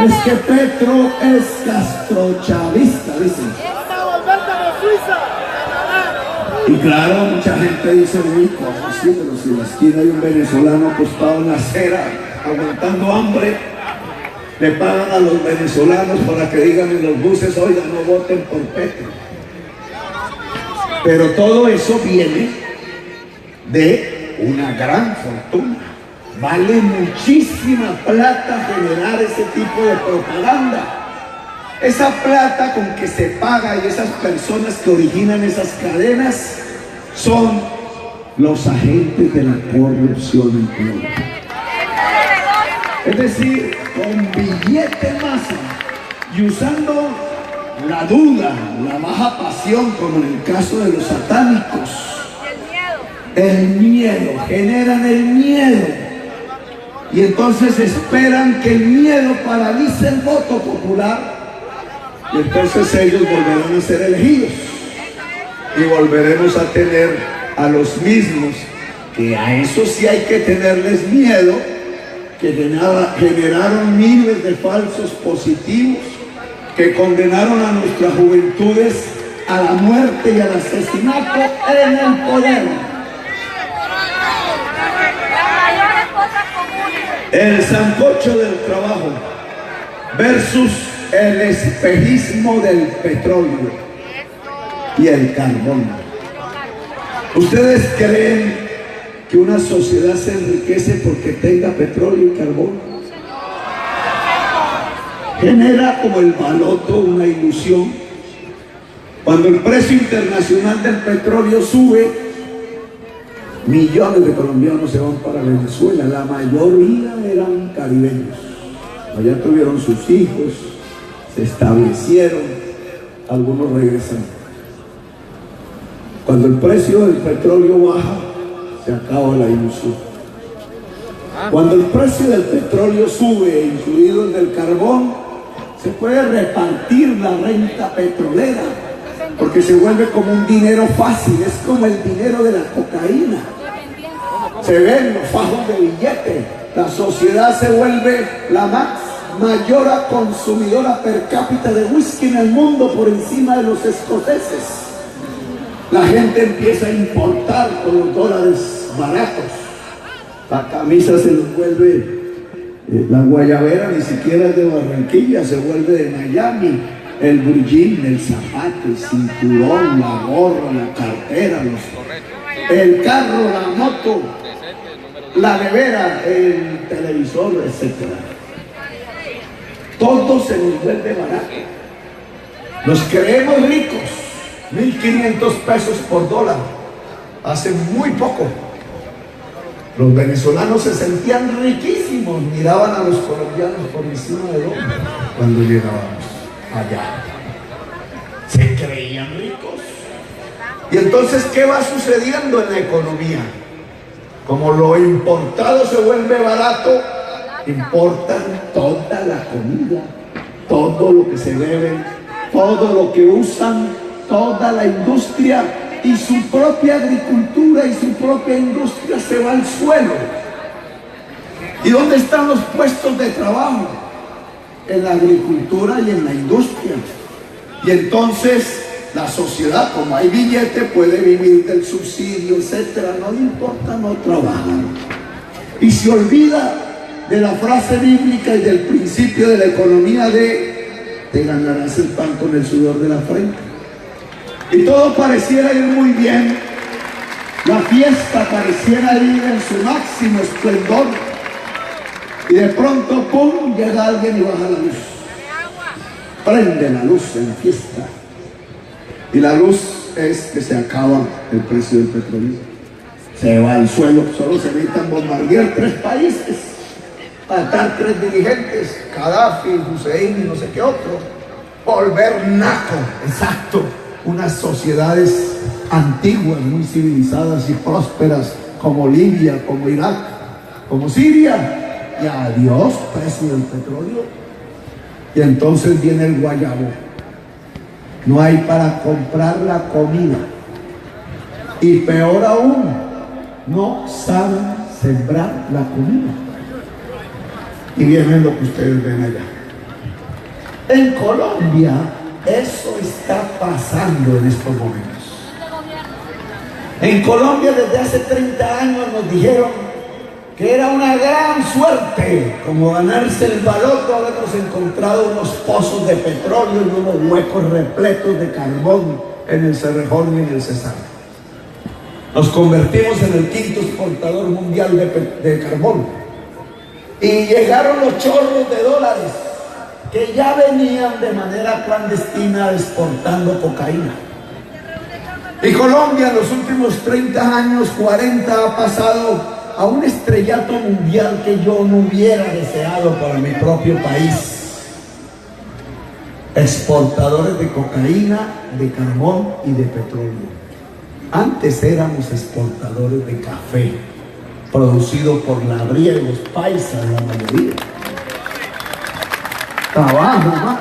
Es que Petro es castrochavista, dicen. Y claro, mucha gente dice, uy, ¿cómo así? Pero si en la esquina hay un venezolano acostado en la acera, aguantando hambre, le pagan a los venezolanos para que digan en los buses, oiga, no voten por Petro. Pero todo eso viene de una gran fortuna. Vale muchísima plata generar ese tipo de propaganda. Esa plata con que se paga y esas personas que originan esas cadenas son los agentes de la corrupción en Colombia. Es decir, con billete masa y usando la duda, la baja pasión, como en el caso de los satánicos. El miedo, generan el miedo. Y entonces esperan que el miedo paralice el voto popular. Y entonces ellos volverán a ser elegidos. y volveremos a tener a los mismos, que a eso sí hay que tenerles miedo, que generaron miles de falsos positivos, que condenaron a nuestras juventudes a la muerte y al asesinato en el poder. El sancocho del trabajo versus el espejismo del petróleo y el carbón. ¿Ustedes creen que una sociedad se enriquece porque tenga petróleo y carbón? Genera como el baloto una ilusión. Cuando el precio internacional del petróleo sube, millones de colombianos se van para Venezuela. La mayoría eran caribeños. Allá tuvieron sus hijos, se establecieron, algunos regresan. Cuando el precio del petróleo baja, se acaba la ilusión. Cuando el precio del petróleo sube, incluido el del carbón, se puede repartir la renta petrolera, porque se vuelve como un dinero fácil, es como el dinero de la cocaína. Se ven los fajos de billete. La sociedad se vuelve la mayor consumidora per cápita de whisky en el mundo, por encima de los escoceses. La gente empieza a importar con los dólares baratos. La camisa se les vuelve, la guayabera ni siquiera es de Barranquilla, se vuelve de Miami. El bullín, el zapato, el cinturón, la gorra, la cartera, el carro, la moto, la nevera, el televisor, etc. Todo se nos vuelve barato. Nos creemos ricos. 1.500 pesos por dólar. Hace muy poco los venezolanos se sentían riquísimos, miraban a los colombianos por encima del hombro cuando llegábamos allá. Se creían ricos. Y entonces, ¿qué va sucediendo en la economía? Como lo importado se vuelve barato, importan toda la comida, todo lo que se bebe, todo lo que usan, toda la industria, y su propia agricultura y su propia industria se va al suelo. ¿Y dónde están los puestos de trabajo? En la agricultura y en la industria. Y entonces la sociedad, como hay billete, puede vivir del subsidio, etcétera. No le importa no trabajar. Y se olvida de la frase bíblica y del principio de la economía de te ganarás el pan con el sudor de la frente. Y todo pareciera ir muy bien. La fiesta pareciera ir en su máximo esplendor. Y de pronto, ¡pum!, llega alguien y baja la luz. Prende la luz en la fiesta. Y la luz es que se acaba el precio del petróleo. Se va al suelo. Solo se necesitan bombardear 3 países, matar 3 dirigentes, Gaddafi, Hussein y no sé qué otro. Volver naco, exacto. Unas sociedades antiguas, muy civilizadas y prósperas, como Libia, como Irak, como Siria. Y adiós, precio del petróleo. Y entonces viene el guayabo. No hay para comprar la comida. Y peor aún, no saben sembrar la comida. Y viene lo que ustedes ven allá. En Colombia, eso está pasando en estos momentos. En Colombia desde hace 30 años nos dijeron que era una gran suerte, como ganarse el baloto, habernos encontrado unos pozos de petróleo y unos huecos repletos de carbón en el Cerrejón y en el Cesar. Nos convertimos en el 5º exportador mundial de carbón. Y llegaron los chorros de dólares que ya venían de manera clandestina exportando cocaína. Y Colombia en los últimos 30 años, 40, ha pasado a un estrellato mundial que yo no hubiera deseado para mi propio país. Exportadores de cocaína, de carbón y de petróleo. Antes éramos exportadores de café, producido por labriegos, paisas, la mayoría. Trabajo,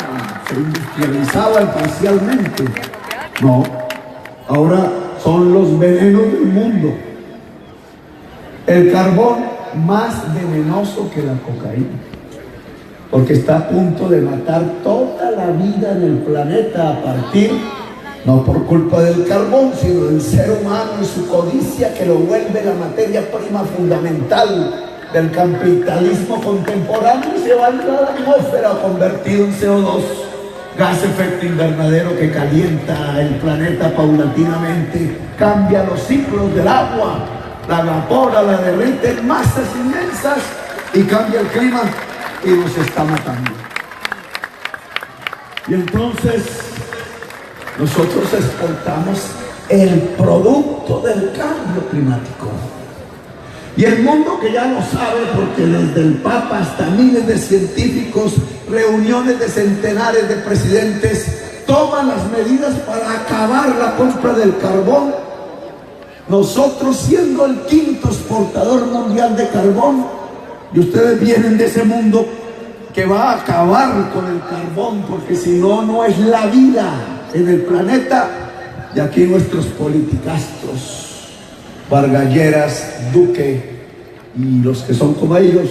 se industrializaba parcialmente. No, Ahora son los venenos del mundo. El carbón más venenoso que la cocaína, porque está a punto de matar toda la vida en el planeta a partir, no por culpa del carbón, sino del ser humano y su codicia que lo vuelve la materia prima fundamental del capitalismo contemporáneo y se va a la atmósfera convertido en CO2, gas efecto invernadero que calienta el planeta paulatinamente, cambia los ciclos del agua, la evapora, la derrite en masas inmensas y cambia el clima y nos está matando. Y entonces nosotros exportamos el producto del cambio climático. Y el mundo que ya lo sabe, porque desde el Papa hasta miles de científicos, reuniones de centenares de presidentes, toman las medidas para acabar la compra del carbón. Nosotros siendo el quinto exportador mundial de carbón, y ustedes vienen de ese mundo que va a acabar con el carbón, porque si no, no es la vida en el planeta. Y aquí nuestros politicastros, Vargas Lleras, Duque y los que son como ellos,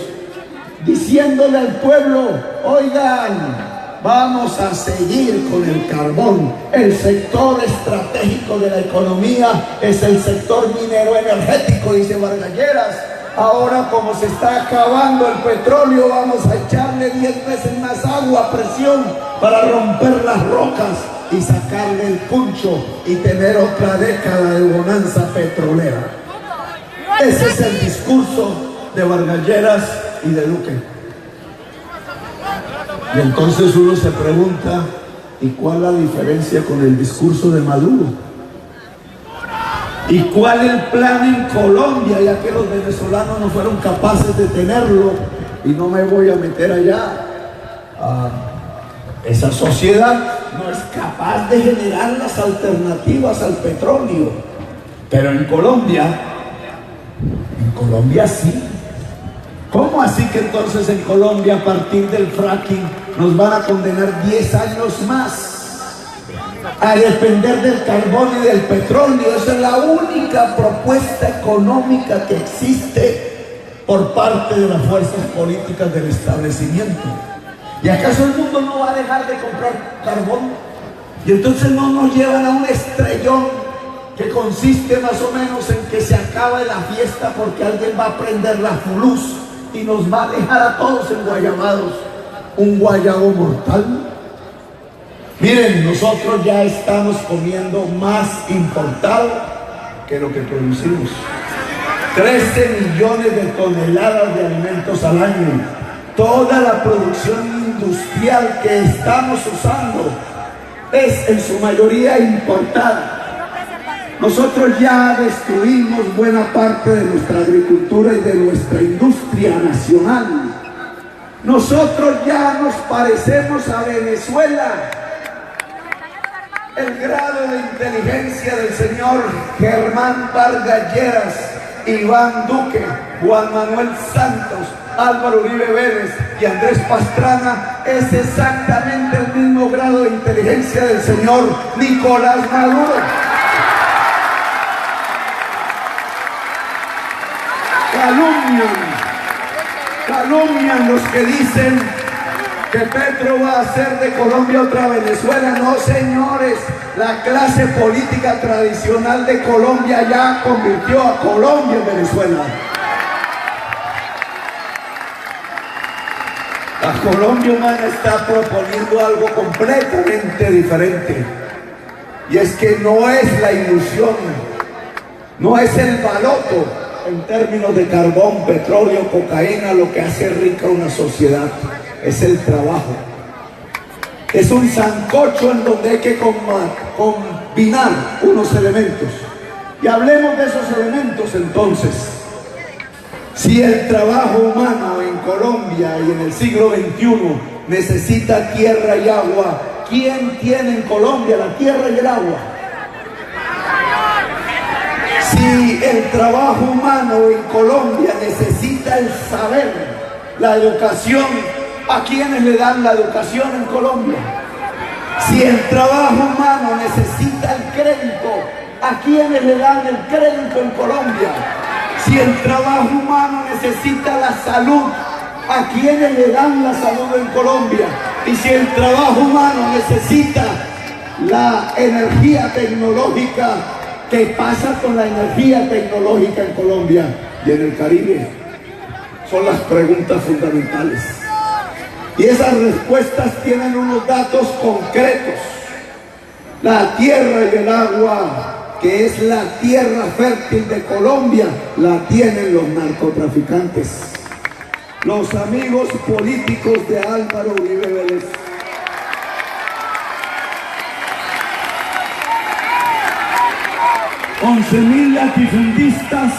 diciéndole al pueblo: oigan, vamos a seguir con el carbón. El sector estratégico de la economía es el sector minero energético, dice Vargas Lleras. Ahora, como se está acabando el petróleo, vamos a echarle 10 veces más agua a presión para romper las rocas y sacarle el puncho y tener otra década de bonanza petrolera. Ese es el discurso de Vargas Lleras y de Duque. Y entonces uno se pregunta: ¿y cuál es la diferencia con el discurso de Maduro? ¿Y cuál es el plan en Colombia, ya que los venezolanos no fueron capaces de tenerlo? Y no me voy a meter allá. Esa sociedad no es capaz de generar las alternativas al petróleo. Pero en Colombia sí. ¿Cómo así que entonces en Colombia, a partir del fracking, nos van a condenar 10 años más a depender del carbón y del petróleo? Esa es la única propuesta económica que existe por parte de las fuerzas políticas del establecimiento. ¿Y acaso el mundo no va a dejar de comprar carbón? Y entonces no nos llevan a un estrellón que consiste más o menos en que se acabe la fiesta porque alguien va a prender la fuluz y nos va a dejar a todos enguayabados, un guayabo mortal. Miren, nosotros ya estamos comiendo más importado que lo que producimos. 13 millones de toneladas de alimentos al año. Toda la producción industrial que estamos usando es en su mayoría importada. Nosotros ya destruimos buena parte de nuestra agricultura y de nuestra industria nacional. Nosotros ya nos parecemos a Venezuela. El grado de inteligencia del señor Germán Vargas Lleras, Iván Duque, Juan Manuel Santos, Álvaro Uribe Vélez y Andrés Pastrana es exactamente el mismo grado de inteligencia del señor Nicolás Maduro. Calumnian los que dicen que Petro va a hacer de Colombia otra Venezuela. No, señores, la clase política tradicional de Colombia ya convirtió a Colombia en Venezuela. La Colombia humana está proponiendo algo completamente diferente. Y es que no es la ilusión, no es el baloto en términos de carbón, petróleo, cocaína lo que hace rica una sociedad. Es el trabajo. Es un sancocho en donde hay que combinar unos elementos. Y hablemos de esos elementos entonces. Si el trabajo humano en Colombia y en el siglo XXI necesita tierra y agua, ¿quién tiene en Colombia la tierra y el agua? Si el trabajo humano en Colombia necesita el saber, la educación, ¿a quiénes le dan la educación en Colombia? Si el trabajo humano necesita el crédito, ¿A quiénes le dan el crédito en Colombia? Si el trabajo humano necesita la salud, ¿a quiénes le dan la salud en Colombia? Y si el trabajo humano necesita la energía tecnológica, ¿qué pasa con la energía tecnológica en Colombia y en el Caribe? Son las preguntas fundamentales. Y esas respuestas tienen unos datos concretos. La tierra y el agua, que es la tierra fértil de Colombia, la tienen los narcotraficantes, los amigos políticos de Álvaro Uribe Vélez. $11.000 latifundistas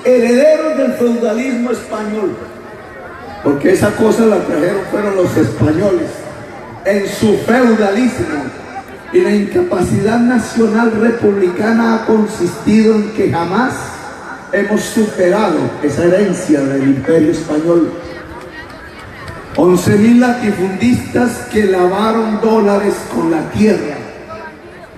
herederos del feudalismo español, porque esa cosa la trajeron fueron los españoles en su feudalismo, y la incapacidad nacional republicana ha consistido en que jamás hemos superado esa herencia del imperio español. 11.000 latifundistas que lavaron dólares con la tierra,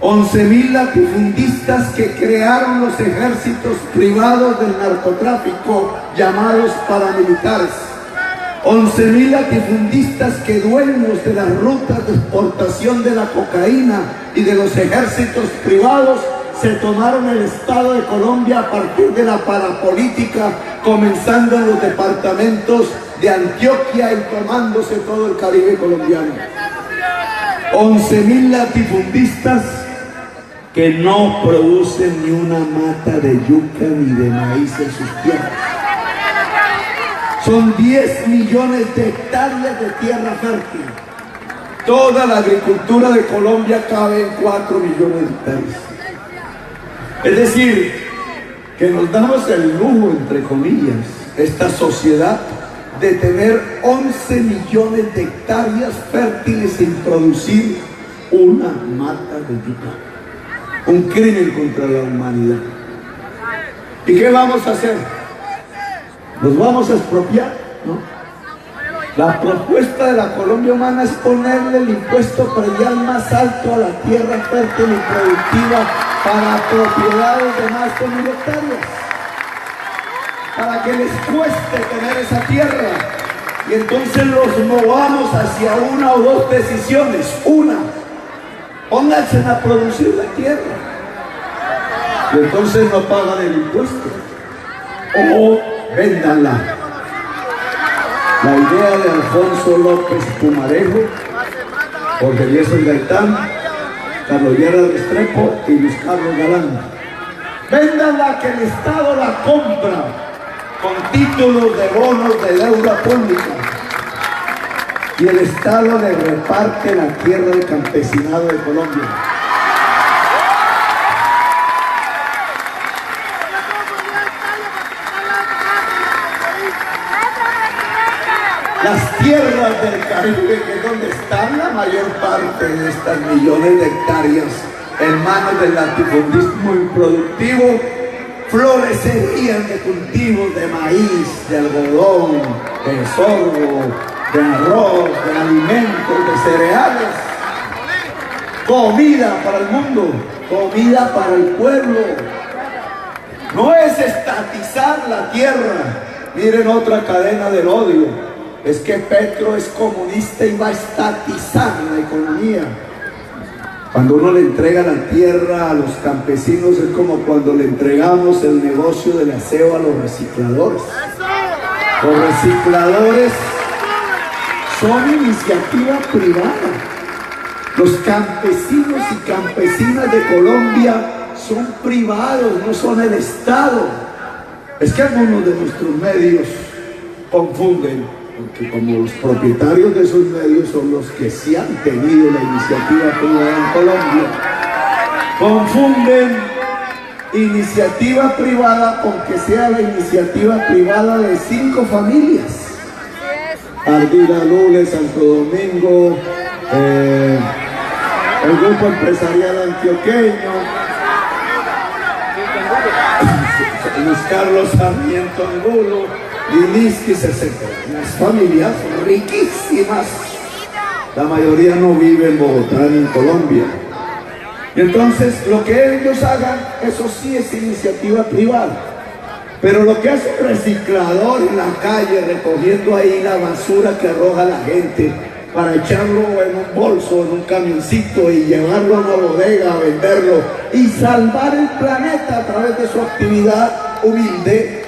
11.000 latifundistas que crearon los ejércitos privados del narcotráfico llamados paramilitares, 11.000 latifundistas que dueños de las rutas de exportación de la cocaína y de los ejércitos privados se tomaron el Estado de Colombia a partir de la parapolítica, comenzando en los departamentos de Antioquia y tomándose todo el Caribe colombiano. 11.000 latifundistas que no producen ni una mata de yuca ni de maíz en sus tierras. Son 10 millones de hectáreas de tierra fértil. Toda la agricultura de Colombia cabe en 4 millones de hectáreas. Es decir, que nos damos el lujo, entre comillas, esta sociedad, de tener 11 millones de hectáreas fértiles sin producir una mata de yuca. Un crimen contra la humanidad. ¿Y qué vamos a hacer? ¿Nos vamos a expropiar? ¿No? La propuesta de la Colombia Humana es ponerle el impuesto predial más alto a la tierra fértil y productiva para propiedades de más de 1.000 hectáreas, para que les cueste tener esa tierra, y entonces los movamos hacia una o dos decisiones. Una, pónganse a producir la tierra, y entonces no pagan el impuesto, o véndanla. La idea de Alfonso López Pumarejo, Jorge Eliezer Gaitán, Carlos Lleras Restrepo y Luis Carlos Galán. Véndanla, que el Estado la compra con títulos de bonos de deuda pública, y el Estado le reparte la tierra al campesinado de Colombia. Las tierras del Caribe, que es donde están la mayor parte de estas millones de hectáreas en manos del latifundismo improductivo, florecerían de cultivos de maíz, de algodón, de sorgo, de arroz, de alimentos, de cereales. Comida para el mundo, comida para el pueblo. No es estatizar la tierra. Miren otra cadena del odio. Es que Petro es comunista y va a estatizar la economía. Cuando uno le entrega la tierra a los campesinos es como cuando le entregamos el negocio del aseo a los recicladores. Los recicladores son iniciativa privada. Los campesinos y campesinas de Colombia son privados, no son el Estado. Es que algunos de nuestros medios confunden, porque como los propietarios de esos medios son los que sí han tenido la iniciativa privada en Colombia, confunden iniciativa privada con que sea la iniciativa privada de 5 familias. Ardila Lule, Santo Domingo, el grupo empresarial antioqueño, Luis Carlos Sarmiento Angulo, Liniskis, etc. Unas familias riquísimas. La mayoría no vive en Bogotá ni en Colombia. Y entonces lo que ellos hagan, eso sí es iniciativa privada. Pero lo que hace un reciclador en la calle, recogiendo ahí la basura que arroja la gente, para echarlo en un bolso, en un camioncito y llevarlo a una bodega a venderlo y salvar el planeta a través de su actividad humilde,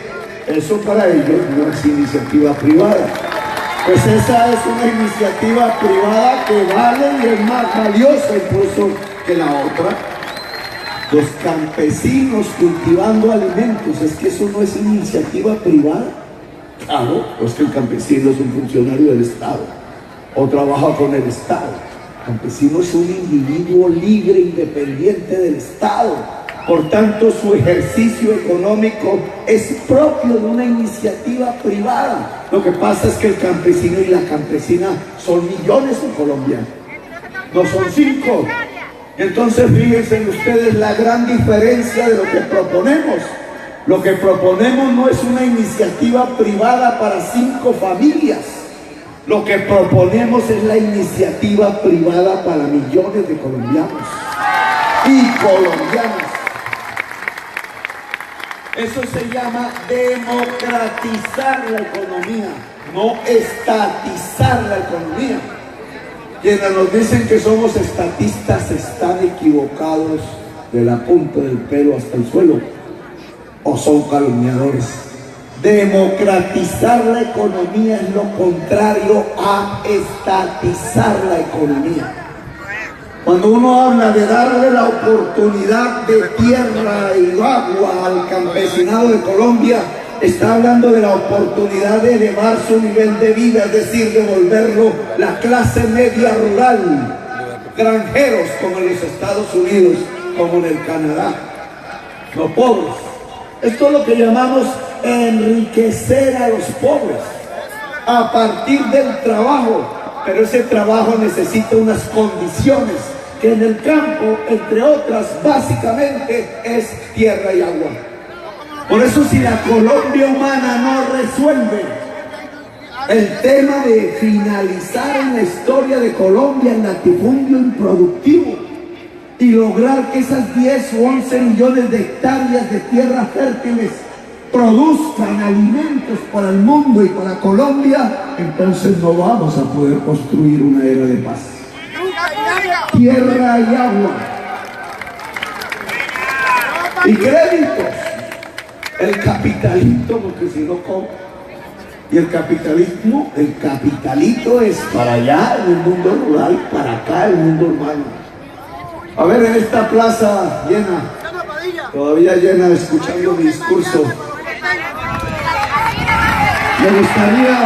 eso para ellos no es iniciativa privada. Pues esa es una iniciativa privada que vale y es más valiosa incluso que la otra. Los campesinos cultivando alimentos, ¿es que eso no es iniciativa privada? Claro, pues que el campesino es un funcionario del Estado o trabaja con el Estado. El campesino es un individuo libre, independiente del Estado. Por tanto, su ejercicio económico es propio de una iniciativa privada. Lo que pasa es que el campesino y la campesina son millones en Colombia, no son 5. Entonces fíjense ustedes la gran diferencia de lo que proponemos. Lo que proponemos no es una iniciativa privada para 5 familias. Lo que proponemos es la iniciativa privada para millones de colombianos y colombianas. Eso se llama democratizar la economía, no estatizar la economía. Quienes nos dicen que somos estatistas están equivocados de la punta del pelo hasta el suelo, o son calumniadores. Democratizar la economía es lo contrario a estatizar la economía. Cuando uno habla de darle la oportunidad de tierra y agua al campesinado de Colombia, está hablando de la oportunidad de elevar su nivel de vida, es decir, de volverlo la clase media rural, granjeros como en los Estados Unidos, como en el Canadá, no pobres. Esto es lo que llamamos enriquecer a los pobres a partir del trabajo, pero ese trabajo necesita unas condiciones que en el campo, entre otras, básicamente es tierra y agua. Por eso, si la Colombia humana no resuelve el tema de finalizar en la historia de Colombia el latifundio improductivo y lograr que esas 10 o 11 millones de hectáreas de tierras fértiles produzcan alimentos para el mundo y para Colombia, entonces no vamos a poder construir una era de paz. Tierra y agua y créditos. El capitalito, porque si no, ¿cómo? Y el capitalismo, el capitalito es para allá en el mundo rural, para acá el mundo urbano. A ver, en esta plaza llena, todavía llena, escuchando mi discurso, me gustaría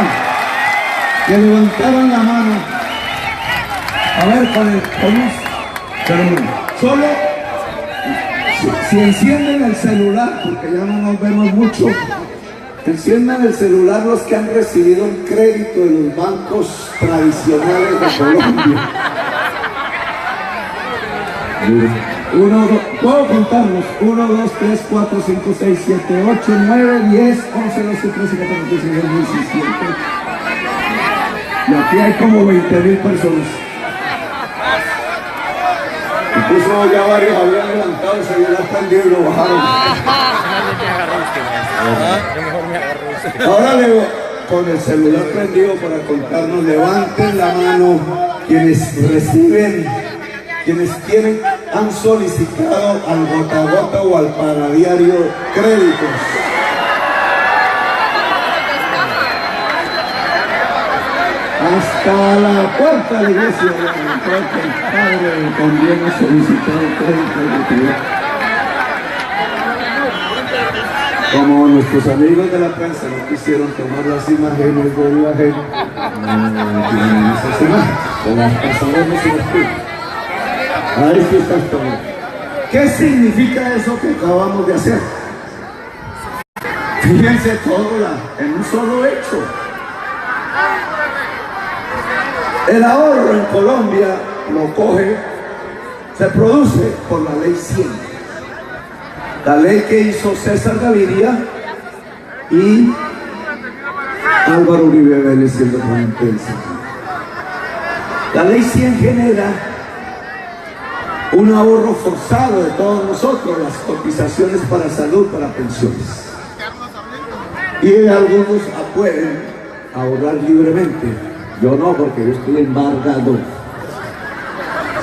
que levantaran la mano. A ver, solo si encienden el celular, porque ya no nos vemos mucho, enciendan el celular los que han recibido un crédito de los bancos tradicionales de Colombia. Puedo contarlos: 1, 2, 3, 4, 5, 6, 7, 8, 9, 10, 11, 12, 13, 14, 15, 16, 17. Y aquí hay como 20,000 personas. Incluso ya varios habían levantado, se habían aprendido y lo bajaron. Ahora con el celular prendido para contarnos, levanten la mano quienes reciben, quienes han solicitado al gota a gota o al paradiario créditos. Hasta la puerta de la iglesia, el padre también ha solicitado crédito. Como nuestros amigos de la prensa no quisieron tomar las imágenes de la gente, esas imágenes, de las personas no se las piden. Ahí sí está todo. ¿Qué significa eso que acabamos de hacer? Fíjense todo en un solo hecho. El ahorro en Colombia se produce por la ley 100. La ley que hizo César Gaviria y Álvaro Uribe Vélez, siendo presidente del Senado. La ley 100 genera un ahorro forzado de todos nosotros, las cotizaciones para salud, para pensiones. Y algunos pueden ahorrar libremente. Yo no, porque yo estoy embargado.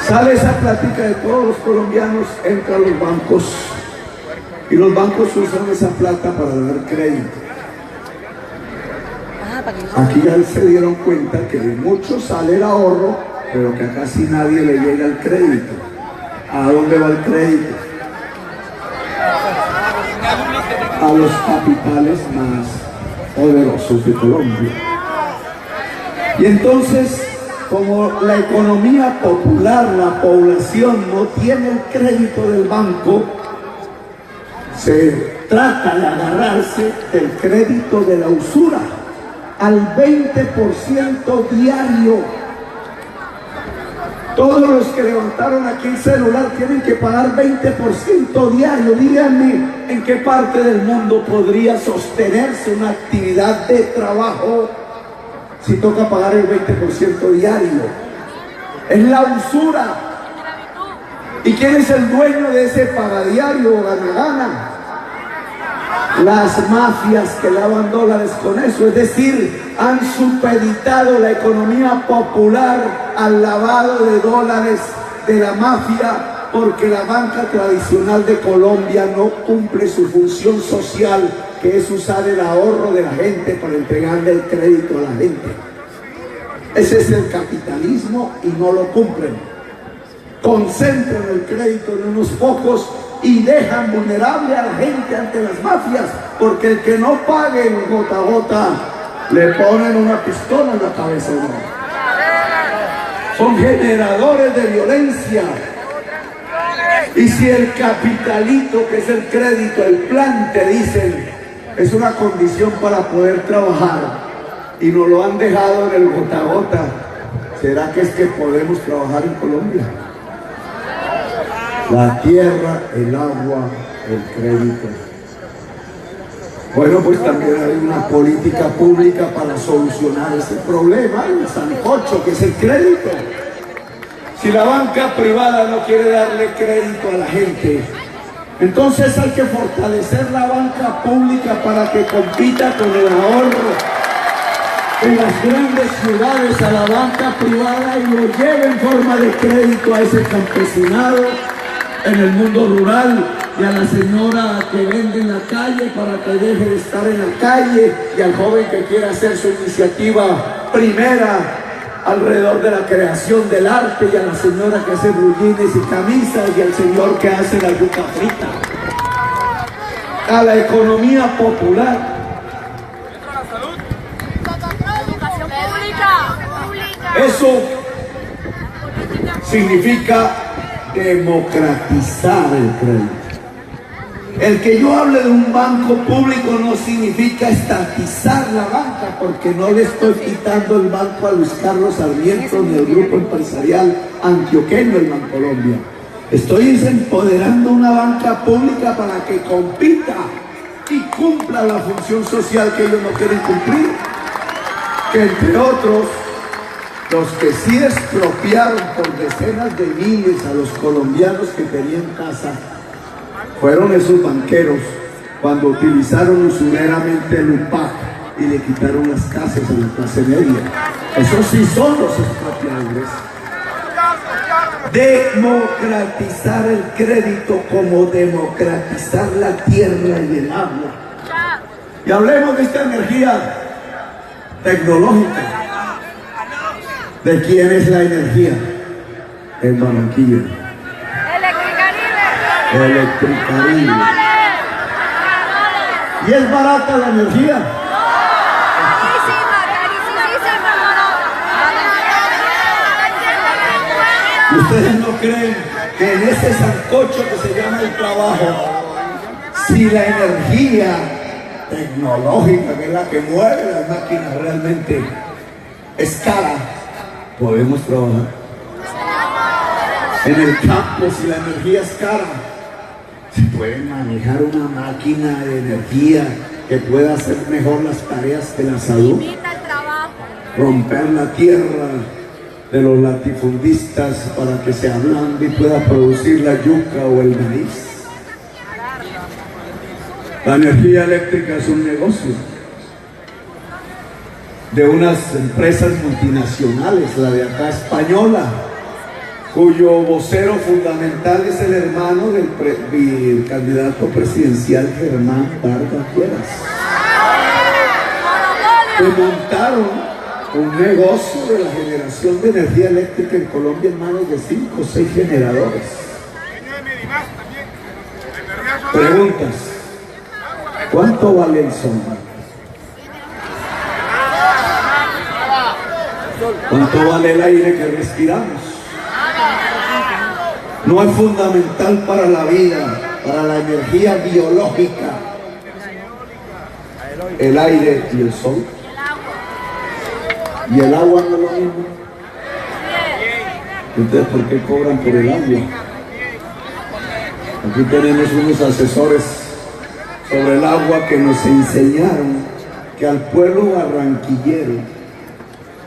Sale esa plática de todos los colombianos, entra a los bancos y los bancos usan esa plata para dar crédito. Aquí ya se dieron cuenta que de mucho sale el ahorro, pero que a casi nadie le llega el crédito. ¿A dónde va el crédito? A los capitales más poderosos de Colombia. Y entonces, como la economía popular, la población no tiene el crédito del banco, se trata de agarrarse del crédito de la usura al 20% diario. Todos los que levantaron aquí el celular tienen que pagar 20% diario. Díganme, ¿en qué parte del mundo podría sostenerse una actividad de trabajo si toca pagar el 20% diario? Es la usura. ¿Y quién es el dueño de ese pagadiario o gana-gana? Las mafias que lavan dólares con eso, es decir, han supeditado la economía popular al lavado de dólares de la mafia, porque la banca tradicional de Colombia no cumple su función social, que es usar el ahorro de la gente para entregarle el crédito a la gente. Ese es el capitalismo y no lo cumplen. Concentran el crédito en unos pocos y dejan vulnerable a la gente ante las mafias, porque el que no pague en gota a gota le ponen una pistola en la cabeza. Son generadores de violencia. Y si el capitalito, que es el crédito, el plan, te dicen es una condición para poder trabajar y nos lo han dejado en el gota a gota, ¿será que es que podemos trabajar en Colombia? La tierra, el agua, el crédito. Bueno, pues también hay una política pública para solucionar ese problema, el sancocho, que es el crédito. Si la banca privada no quiere darle crédito a la gente, entonces hay que fortalecer la banca pública para que compita con el ahorro en las grandes ciudades a la banca privada y lo lleve en forma de crédito a ese campesinado en el mundo rural, y a la señora que vende en la calle para que deje de estar en la calle, y al joven que quiere hacer su iniciativa primera alrededor de la creación del arte, y a la señora que hace bullines y camisas, y al señor que hace la yuca frita. A la economía popular. Eso significa democratizar el crédito. El que yo hable de un banco público no significa estatizar la banca, porque no le estoy quitando el banco a Luis Carlos Sarmiento ni al grupo empresarial antioqueño del Bancolombia. Estoy empoderando una banca pública para que compita y cumpla la función social que ellos no quieren cumplir, que entre otros, los que sí expropiaron por decenas de miles a los colombianos que tenían casa fueron esos banqueros, cuando utilizaron usureramente el UPAC y le quitaron las casas a la clase media. Esos sí son los expropiadores. Democratizar el crédito como democratizar la tierra y el agua. Y hablemos de esta energía tecnológica. ¿De quién es la energía? En Barranquilla. Electricaribe. ¿Y es barata la energía? ¿Ustedes no creen que en ese sancocho que se llama el trabajo, si la energía tecnológica, que es la que mueve las máquinas, realmente es cara, podemos trabajar. En el campo, si la energía es cara, se puede manejar una máquina de energía que pueda hacer mejor las tareas de la salud, romper la tierra de los latifundistas para que se ablande y pueda producir la yuca o el maíz. La energía eléctrica es un negocio de unas empresas multinacionales, la de acá española, cuyo vocero fundamental es el hermano del candidato presidencial Germán Barba Lleras, que montaron un negocio de la generación de energía eléctrica en Colombia en manos de 5 o 6 generadores. Preguntas: ¿cuánto vale el sol? ¿Cuánto vale el aire que respiramos? No es fundamental para la vida, para la energía biológica, el aire y el sol. ¿Y el agua no es lo mismo? Entonces, ¿por qué cobran por el agua? Aquí tenemos unos asesores sobre el agua que nos enseñaron que al pueblo barranquillero,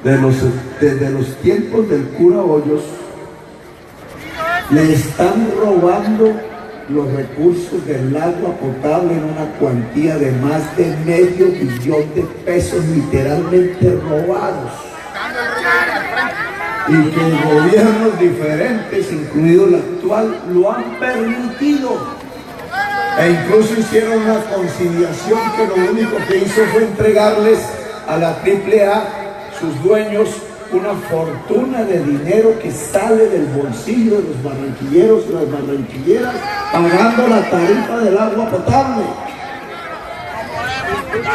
desde los tiempos del cura Hoyos, le están robando los recursos del agua potable en una cuantía de más de $500 millones, literalmente robados. Y que gobiernos diferentes, incluido el actual, lo han permitido. E incluso hicieron una conciliación que lo único que hizo fue entregarles a la AAA, sus dueños, una fortuna de dinero que sale del bolsillo de los barranquilleros y las barranquilleras, pagando la tarifa del agua potable.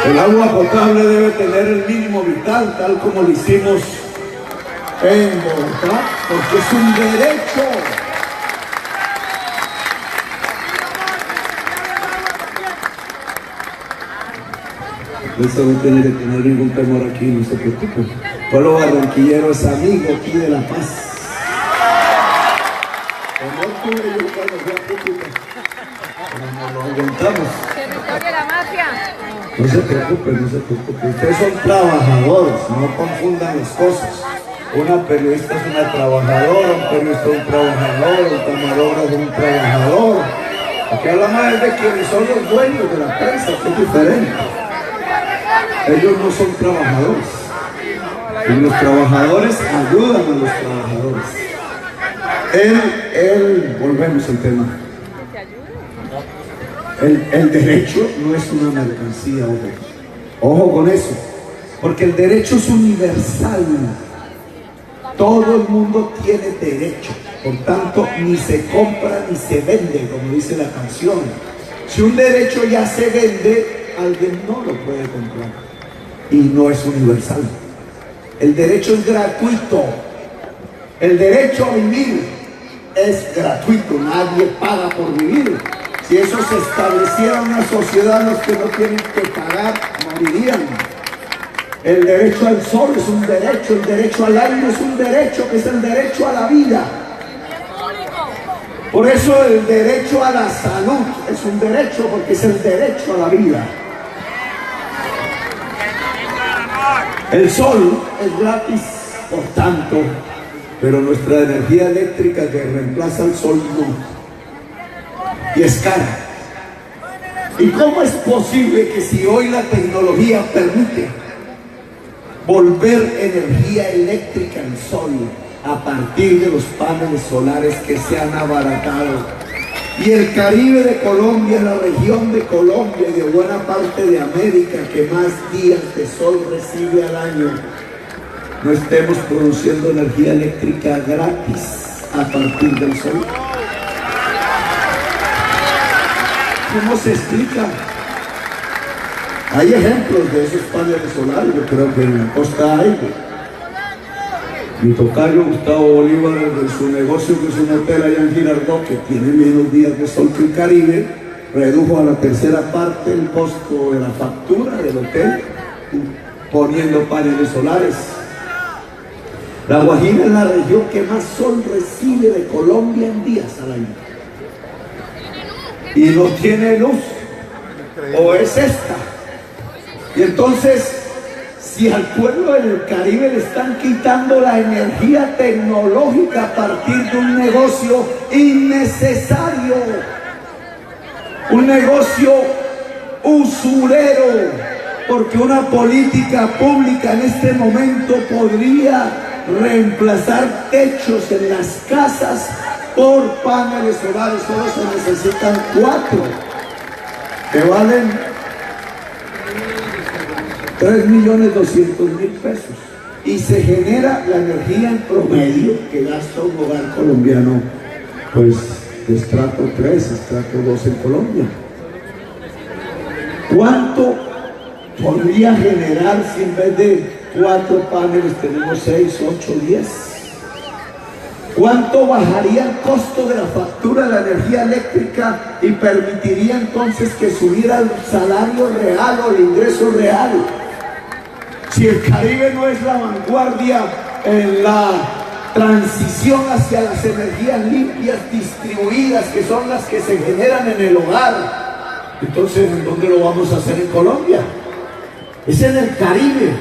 El agua potable debe tener el mínimo vital, tal como lo hicimos en Bogotá, porque es un derecho. Usted no tiene que tener ningún temor aquí, no se preocupe. El pueblo barranquillero es amigo aquí de La Paz. Como octubre yo cuando fui a Cúcuta, pero nos lo aguantamos. Territorio de la mafia. No se preocupe, no se preocupe. Ustedes son trabajadores, no confundan las cosas. Una periodista es una trabajadora, un periodista es un trabajador, un camarógrafo es un trabajador. Aquí hablamos de quienes son los dueños de la prensa, que es diferente. Ellos no son trabajadores. Y los trabajadores ayudan a los trabajadores. Volvemos al tema. El derecho no es una mercancía, ojo con eso, porque el derecho es universal. Todo el mundo tiene derecho, por tanto ni se compra ni se vende, como dice la canción. Si un derecho ya se vende, alguien no lo puede comprar y no es universal. El derecho es gratuito. El derecho a vivir es gratuito, nadie paga por vivir. Si eso se estableciera en una sociedad, los que no tienen que pagar morirían. El derecho al sol es un derecho, el derecho al aire es un derecho, que es el derecho a la vida. Por eso el derecho a la salud es un derecho, porque es el derecho a la vida. El sol es gratis, por tanto, pero nuestra energía eléctrica que reemplaza al sol no. Y es cara. ¿Y cómo es posible que si hoy la tecnología permite volver energía eléctrica al sol a partir de los paneles solares que se han abaratado, y el Caribe de Colombia, la región de Colombia y de buena parte de América que más días de sol recibe al año, no estemos produciendo energía eléctrica gratis a partir del sol? ¿Cómo se explica? Hay ejemplos de esos paneles solares, yo creo que en la costa hay. Mi tocayo Gustavo Bolívar, de su negocio, que es un hotel allá en Girardot, que tiene menos días de sol que el Caribe, redujo a la tercera parte el costo de la factura del hotel poniendo paneles solares. La Guajira es la región que más sol recibe de Colombia en días al año. Y no tiene luz. O es esta. Y entonces, si al pueblo del Caribe le están quitando la energía tecnológica a partir de un negocio innecesario, un negocio usurero, porque una política pública en este momento podría reemplazar techos en las casas por paneles solares. Solo se necesitan 4 que valen 3.200.000 pesos y se genera la energía en promedio que gasta un hogar colombiano, pues de estrato 3, estrato 2 en Colombia. ¿Cuánto podría generar si en vez de 4 paneles tenemos 6, 8, 10? ¿Cuánto bajaría el costo de la factura de la energía eléctrica y permitiría entonces que subiera el salario real o el ingreso real? Si el Caribe no es la vanguardia en la transición hacia las energías limpias distribuidas, que son las que se generan en el hogar, entonces ¿en dónde lo vamos a hacer en Colombia? Es en el Caribe.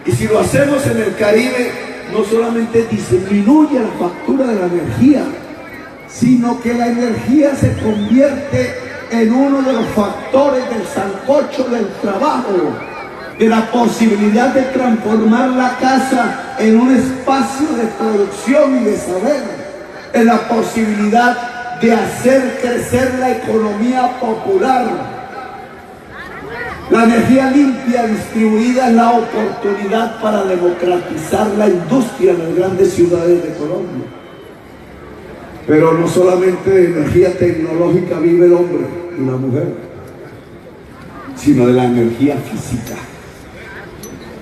Y si lo hacemos en el Caribe, no solamente disminuye la factura de la energía, sino que la energía se convierte en uno de los factores del sancocho del trabajo, de la posibilidad de transformar la casa en un espacio de producción y de saber, en la posibilidad de hacer crecer la economía popular. La energía limpia distribuida es la oportunidad para democratizar la industria en las grandes ciudades de Colombia. Pero no solamente de energía tecnológica vive el hombre y la mujer, sino de la energía física.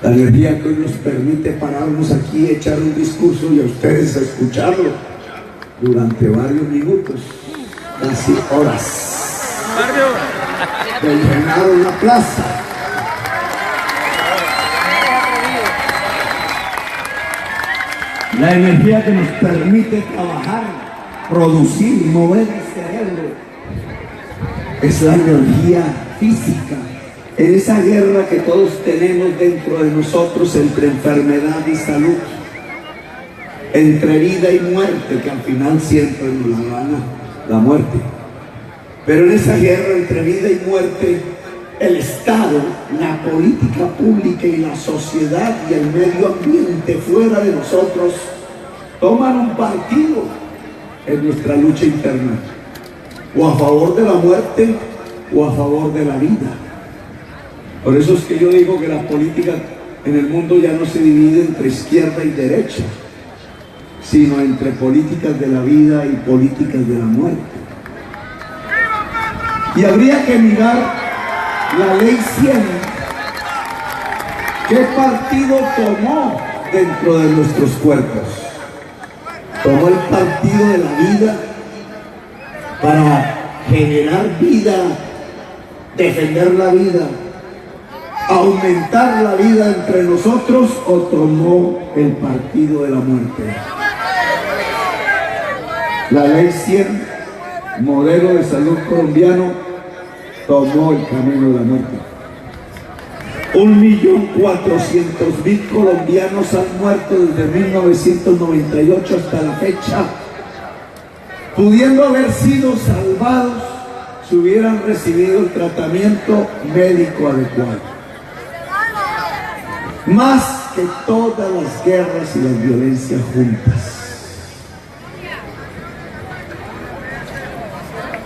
La energía que hoy nos permite pararnos aquí, echar un discurso y a ustedes a escucharlo durante varios minutos, casi horas. De llenar una plaza. La energía que nos permite trabajar, producir y mover el cerebro es la energía física. En esa guerra que todos tenemos dentro de nosotros entre enfermedad y salud, entre vida y muerte, que al final siempre nos la gana la muerte. Pero en esa guerra entre vida y muerte, el Estado, la política pública y la sociedad y el medio ambiente fuera de nosotros toman un partido en nuestra lucha interna, o a favor de la muerte o a favor de la vida. Por eso es que yo digo que la política en el mundo ya no se divide entre izquierda y derecha, sino entre políticas de la vida y políticas de la muerte. Y habría que mirar la ley 100, ¿qué partido tomó dentro de nuestros cuerpos? Tomó el partido de la vida para generar vida, defender la vida, aumentar la vida entre nosotros, o tomó el partido de la muerte. La ley 100, modelo de salud colombiano, tomó el camino de la muerte. 1.400.000 colombianos han muerto desde 1998 hasta la fecha, pudiendo haber sido salvados si hubieran recibido el tratamiento médico adecuado. Más que todas las guerras y las violencias juntas.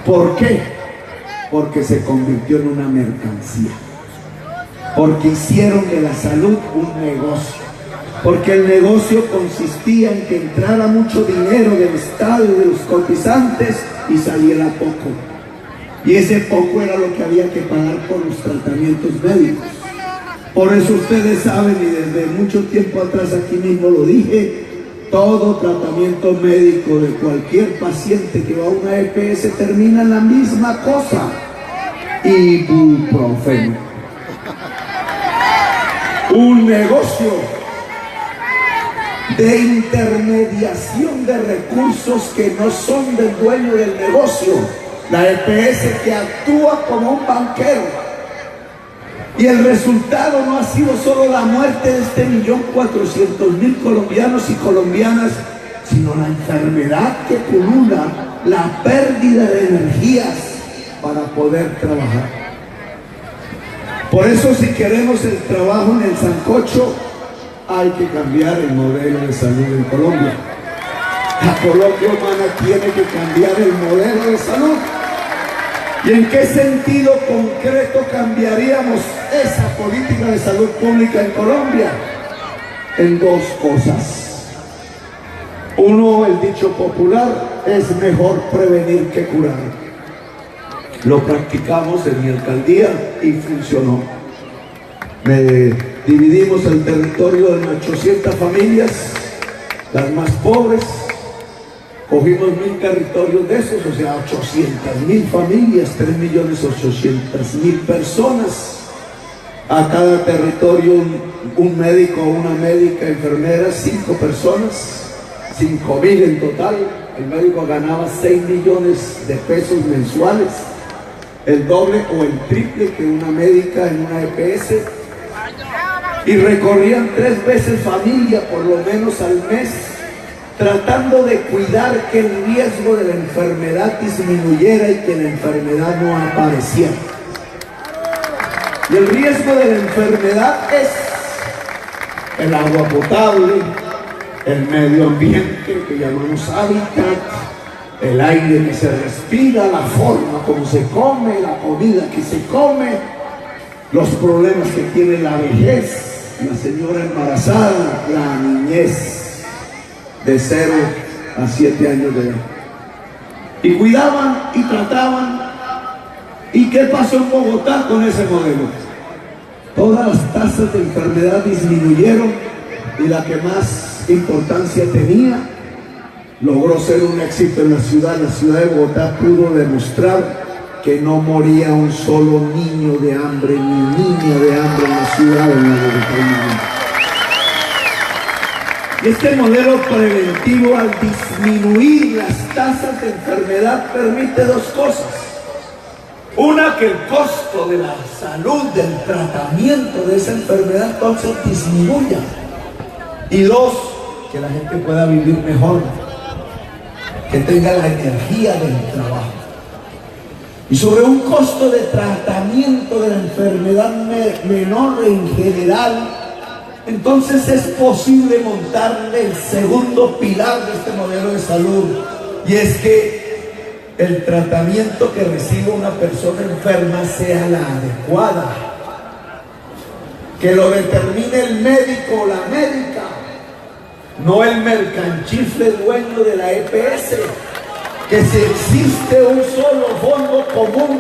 ¿Por qué? Porque se convirtió en una mercancía. Porque hicieron de la salud un negocio. Porque el negocio consistía en que entrara mucho dinero del Estado y de los cotizantes y saliera poco. Y ese poco era lo que había que pagar por los tratamientos médicos. Por eso ustedes saben, y desde mucho tiempo atrás aquí mismo lo dije, todo tratamiento médico de cualquier paciente que va a una EPS termina en la misma cosa: ibuprofeno. Un negocio. de intermediación de recursos que no son del dueño del negocio, la EPS que actúa como un banquero. Y el resultado no ha sido solo la muerte de este 1.400.000 colombianos y colombianas, sino la enfermedad que pulula, la pérdida de energías para poder trabajar. Por eso, si queremos el trabajo en el sancocho, hay que cambiar el modelo de salud en Colombia. La Colombia humana tiene que cambiar el modelo de salud. ¿Y en qué sentido concreto cambiaríamos esa política de salud pública en Colombia? En dos cosas. Uno, el dicho popular, es mejor prevenir que curar. Lo practicamos en mi alcaldía y funcionó. Dividimos el territorio en 800 familias, las más pobres. Cogimos 1.000 territorios de esos, o sea, 800.000 familias, 3.800.000 personas. A cada territorio un médico, una médica, enfermeras, 5 personas, 5.000 en total. El médico ganaba 6 millones de pesos mensuales, el doble o el triple que una médica en una EPS. Y recorrían 3 veces familia, por lo menos al mes, tratando de cuidar que el riesgo de la enfermedad disminuyera y que la enfermedad no apareciera. Y el riesgo de la enfermedad es el agua potable, el medio ambiente que llamamos hábitat, el aire que se respira, la forma como se come, la comida que se come, los problemas que tiene la vejez, la señora embarazada, la niñez de 0 a 7 años de edad. Y cuidaban y trataban. ¿Y qué pasó en Bogotá con ese modelo? Todas las tasas de enfermedad disminuyeron y la que más importancia tenía logró ser un éxito en la ciudad. La ciudad de Bogotá pudo demostrar que no moría un solo niño de hambre ni niña de hambre en la ciudad de Bogotá. Y este modelo preventivo, al disminuir las tasas de enfermedad, permite dos cosas. Una, que el costo de la salud, del tratamiento de esa enfermedad entonces disminuya. Y dos, que la gente pueda vivir mejor, que tenga la energía del trabajo. Y sobre un costo de tratamiento de la enfermedad menor en general, entonces es posible montarle el segundo pilar de este modelo de salud, y es que el tratamiento que reciba una persona enferma sea la adecuada, que lo determine el médico o la médica, no el mercanchifle dueño de la EPS, que si existe un solo fondo común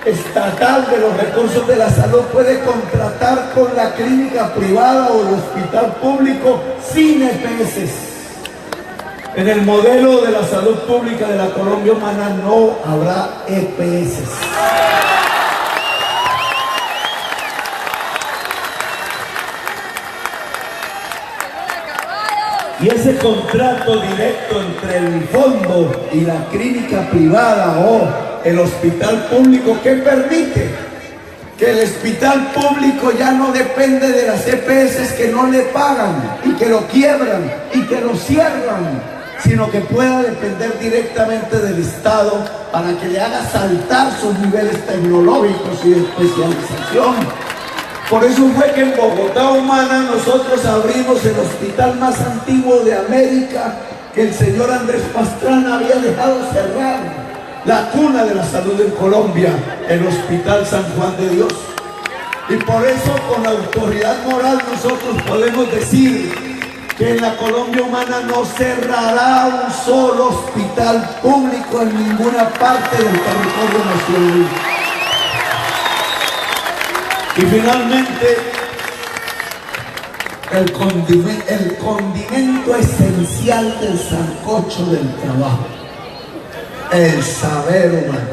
estatal de los recursos de la salud, puede contratar con la clínica privada o el hospital público sin EPS. En el modelo de la salud pública de la Colombia humana no habrá EPS. Y ese contrato directo entre el fondo y la clínica privada o el hospital público, ¿qué permite? Que el hospital público ya no depende de las EPS que no le pagan y que lo quiebran y que lo cierran, sino que pueda depender directamente del Estado para que le haga saltar sus niveles tecnológicos y de especialización. Por eso fue que en Bogotá Humana nosotros abrimos el hospital más antiguo de América, que el señor Andrés Pastrana había dejado cerrar, la cuna de la salud en Colombia, el Hospital San Juan de Dios. Y por eso, con autoridad moral, nosotros podemos decir que en la Colombia Humana no cerrará un solo hospital público en ninguna parte del territorio nacional. Y finalmente, el condimento esencial del sancocho del trabajo, el saber humano.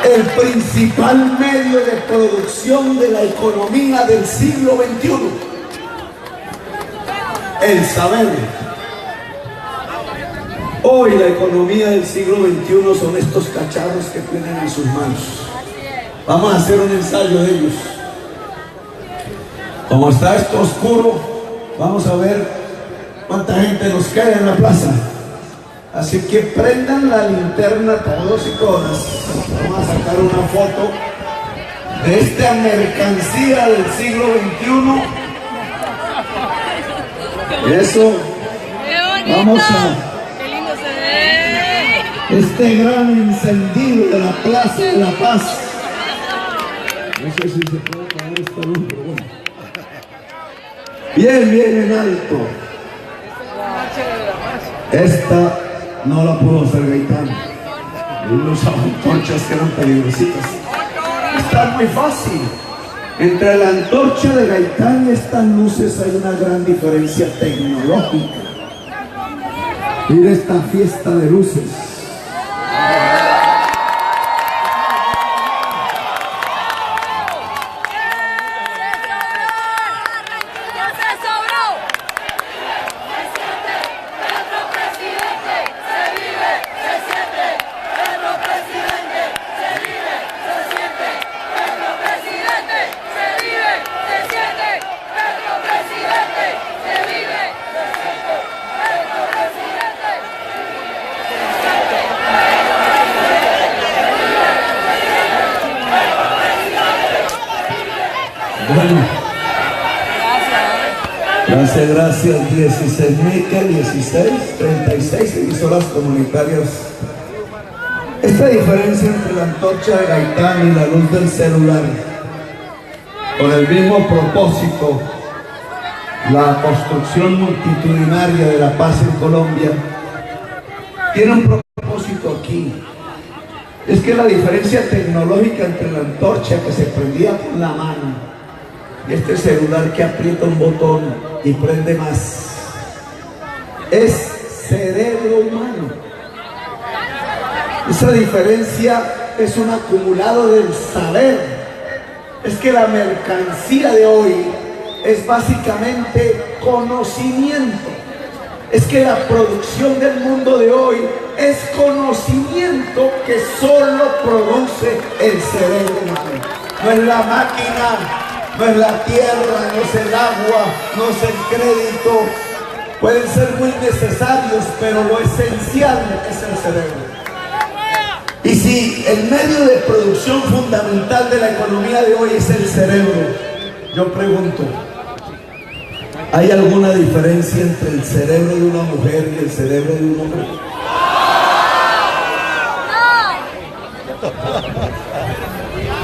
El principal medio de producción de la economía del siglo XXI. el saber. Hoy la economía del siglo XXI son estos cacharros que tienen en sus manos. Vamos a hacer un ensayo de ellos. Como está esto oscuro, vamos a ver cuánta gente nos queda en la plaza. Así que prendan la linterna todos y todas. Vamos a sacar una foto de esta mercancía del siglo XXI. Eso. Vamos a este gran encendido de la Plaza de la Paz. No sé si se puede apagar esta luz, pero bueno. Bien, bien en alto. Esta no la pudo hacer Gaitán. Y unos antorchas que eran peligrositas. Esta es muy fácil. Entre la antorcha de Gaitán y estas luces hay una gran diferencia tecnológica. Mira esta fiesta de luces. Bueno, gracias. 16.036 emisoras comunitarias. Esta diferencia entre la antorcha de Gaitán y la luz del celular, con el mismo propósito, la construcción multitudinaria de la paz en Colombia, tiene un propósito aquí. Es que la diferencia tecnológica entre la antorcha que se prendía con la mano y este celular que aprieta un botón y prende más, es cerebro humano. Esa diferencia es un acumulado del saber. Es que la mercancía de hoy es básicamente conocimiento. Es que la producción del mundo de hoy es conocimiento que solo produce el cerebro humano. No es la máquina, no es la tierra, no es el agua, no es el crédito. Pueden ser muy necesarios, pero lo esencial es el cerebro. Y si el medio de producción fundamental de la economía de hoy es el cerebro, yo pregunto, ¿hay alguna diferencia entre el cerebro de una mujer y el cerebro de un hombre?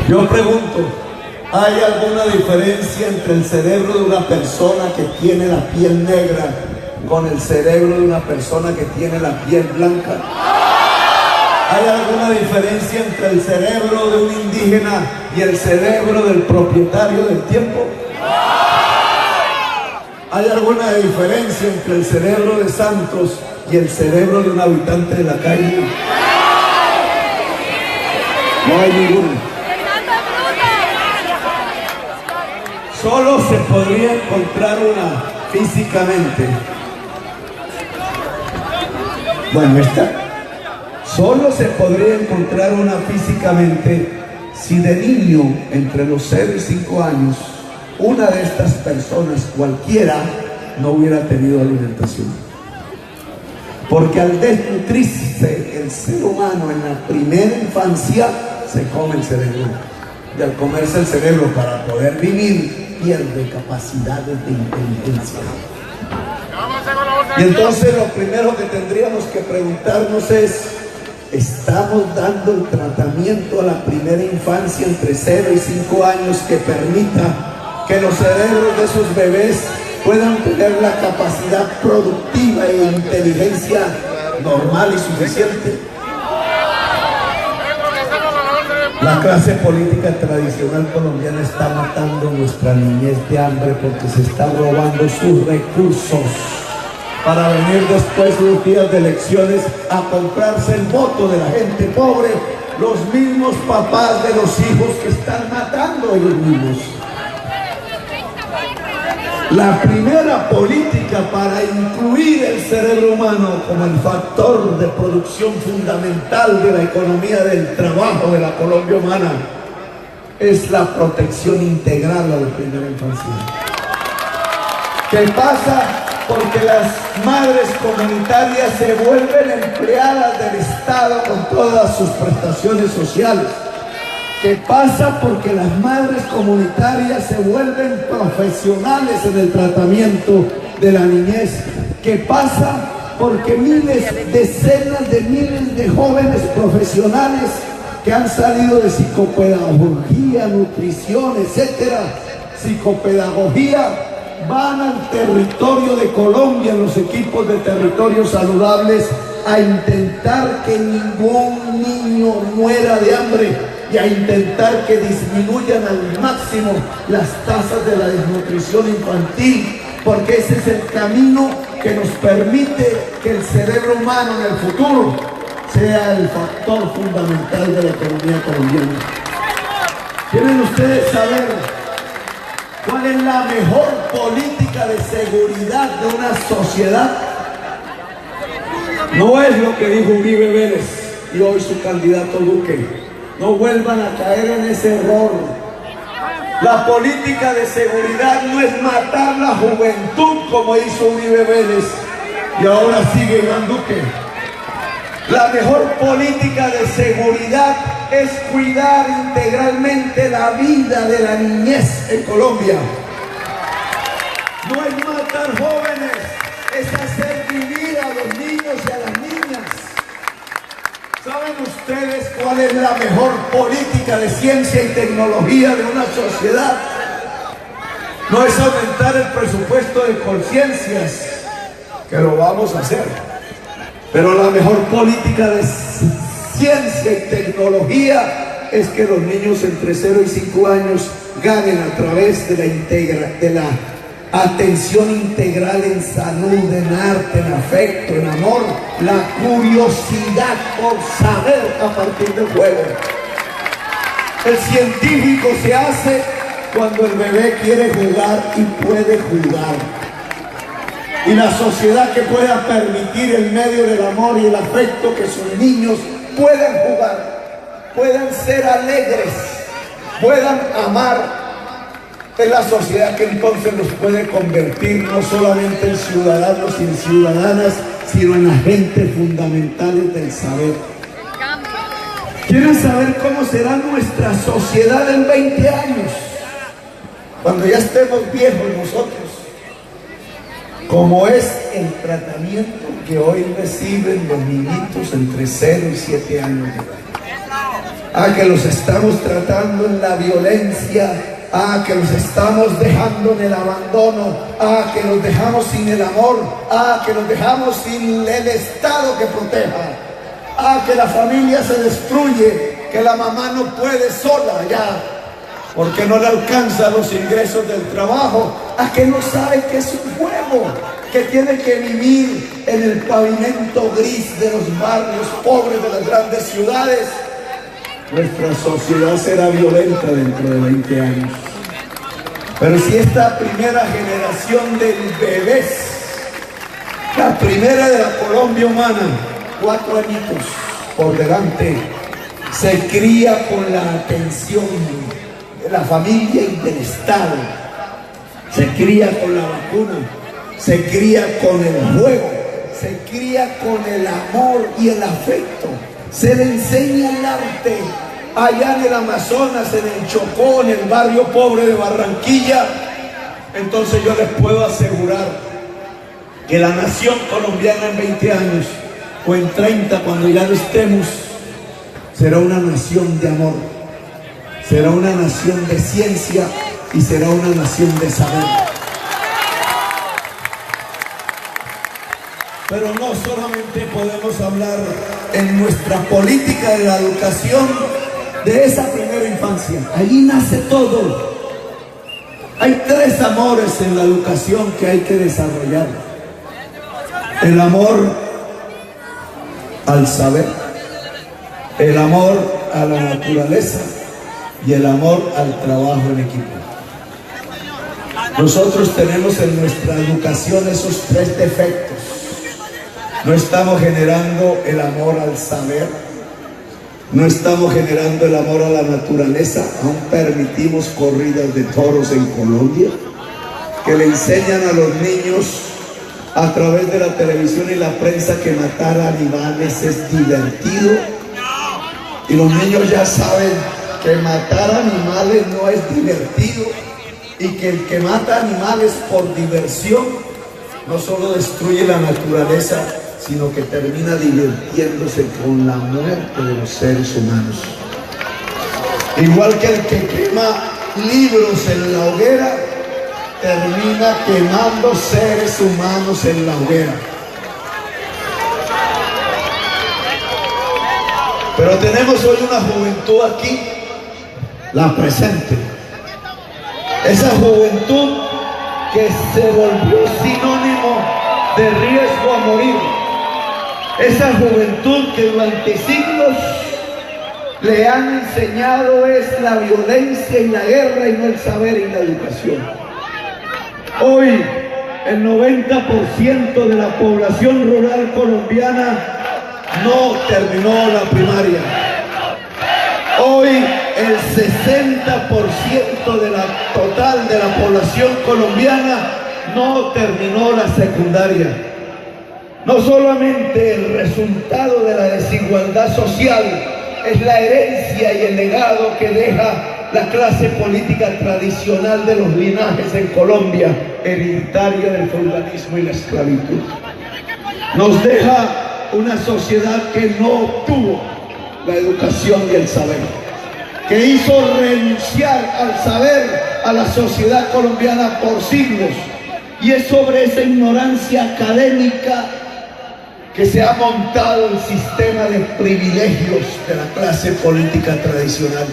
Yo pregunto, ¿hay alguna diferencia entre el cerebro de una persona que tiene la piel negra con el cerebro de una persona que tiene la piel blanca? ¿Hay alguna diferencia entre el cerebro de un indígena y el cerebro del propietario del tiempo? ¿Hay alguna diferencia entre el cerebro de Santos y el cerebro de un habitante de la calle? No hay ninguna. Solo se podría encontrar una físicamente. Bueno, solo se podría encontrar una físicamente si de niño, entre los 0 y 5 años, una de estas personas, cualquiera, no hubiera tenido alimentación. Porque al desnutrirse el ser humano en la primera infancia, se come el cerebro. Y al comerse el cerebro para poder vivir, pierde capacidades de inteligencia. Y entonces lo primero que tendríamos que preguntarnos es, ¿estamos dando el tratamiento a la primera infancia entre 0 y 5 años que permita que los cerebros de esos bebés puedan tener la capacidad productiva e inteligencia normal y suficiente? La clase política tradicional colombiana está matando nuestra niñez de hambre porque se está robando sus recursos para venir después de los días de elecciones a comprarse el voto de la gente pobre, los mismos papás de los hijos que están matando ellos mismos. La primera política para incluir el cerebro humano como el factor de producción fundamental de la economía del trabajo de la Colombia humana es la protección integral a la primera infancia. ¿Qué pasa? Porque las madres comunitarias se vuelven empleadas del Estado con todas sus prestaciones sociales. ¿Qué pasa? Porque las madres comunitarias se vuelven profesionales en el tratamiento de la niñez. ¿Qué pasa? Porque decenas de miles de jóvenes profesionales que han salido de psicopedagogía, nutrición, etcétera, psicopedagogía, van al territorio de Colombia, en los equipos de territorios saludables, a intentar que ningún niño muera de hambre y a intentar que disminuyan al máximo las tasas de la desnutrición infantil, porque ese es el camino que nos permite que el cerebro humano en el futuro sea el factor fundamental de la economía colombiana. ¿Quieren ustedes saber cuál es la mejor política de seguridad de una sociedad? No es lo que dijo Uribe Vélez y hoy su candidato Duque. No vuelvan a caer en ese error. La política de seguridad no es matar la juventud como hizo Uribe Vélez y ahora sigue Iván Duque. La mejor política de seguridad es cuidar integralmente la vida de la niñez en Colombia. No es matar jóvenes, es hacer vivir a los niños y a las niñas. ¿Saben ustedes cuál es la mejor política de ciencia y tecnología de una sociedad? No es aumentar el presupuesto de conciencias, que lo vamos a hacer, pero la mejor política de ciencia y tecnología es que los niños entre 0 y 5 años ganen a través de la atención integral en salud, en arte, en afecto, en amor, la curiosidad por saber a partir del juego. El científico se hace cuando el bebé quiere jugar y puede jugar. Y la sociedad que pueda permitir el medio del amor y el afecto, que sus niños puedan jugar, puedan ser alegres, puedan amar, es la sociedad que entonces los puede convertir no solamente en ciudadanos y en ciudadanas, sino en agentes fundamentales del saber. ¿Quieren saber cómo será nuestra sociedad en 20 años? Cuando ya estemos viejos nosotros. Como es el tratamiento que hoy reciben los niñitos entre 0 y 7 años de edad. Que los estamos tratando en la violencia, que los estamos dejando en el abandono, que los dejamos sin el amor, que los dejamos sin el Estado que proteja, que la familia se destruye, que la mamá no puede sola ya, porque no le alcanzan los ingresos del trabajo, que no sabe que es un juego, que tiene que vivir en el pavimento gris de los barrios pobres de las grandes ciudades. Nuestra sociedad será violenta dentro de 20 años. Pero si esta primera generación de bebés, la primera de la Colombia humana, 4 añitos por delante, se cría con la atención de la familia y del Estado, se cría con la vacuna, se cría con el juego, se cría con el amor y el afecto, se le enseña el arte. Allá en el Amazonas, en el Chocó, en el barrio pobre de Barranquilla, entonces yo les puedo asegurar que la nación colombiana en 20 años o en 30, cuando ya lo estemos, será una nación de amor, será una nación de ciencia y será una nación de saber. Pero no solamente podemos hablar en nuestra política de la educación de esa primera infancia. Allí nace todo. Hay 3 amores en la educación que hay que desarrollar: el amor al saber, el amor a la naturaleza y el amor al trabajo en equipo. Nosotros tenemos en nuestra educación esos tres defectos. No estamos generando el amor al saber, no estamos generando el amor a la naturaleza. Aún permitimos corridas de toros en Colombia que le enseñan a los niños a través de la televisión y la prensa que matar animales es divertido, y los niños ya saben que matar animales no es divertido, y que el que mata animales por diversión no solo destruye la naturaleza, sino que termina divirtiéndose con la muerte de los seres humanos. Igual que el que quema libros en la hoguera, termina quemando seres humanos en la hoguera. Pero tenemos hoy una juventud aquí, la presente. Esa juventud que se volvió sinónimo de riesgo a morir. Esa juventud que durante siglos le han enseñado es la violencia y la guerra y no el saber y la educación. Hoy el 90% de la población rural colombiana no terminó la primaria. Hoy el 60% de la total de la población colombiana no terminó la secundaria. No solamente el resultado de la desigualdad social es la herencia y el legado que deja la clase política tradicional de los linajes en Colombia, hereditaria del feudalismo y la esclavitud. Nos deja una sociedad que no obtuvo la educación y el saber, que hizo renunciar al saber a la sociedad colombiana por siglos, y es sobre esa ignorancia académica que se ha montado el sistema de privilegios de la clase política tradicional.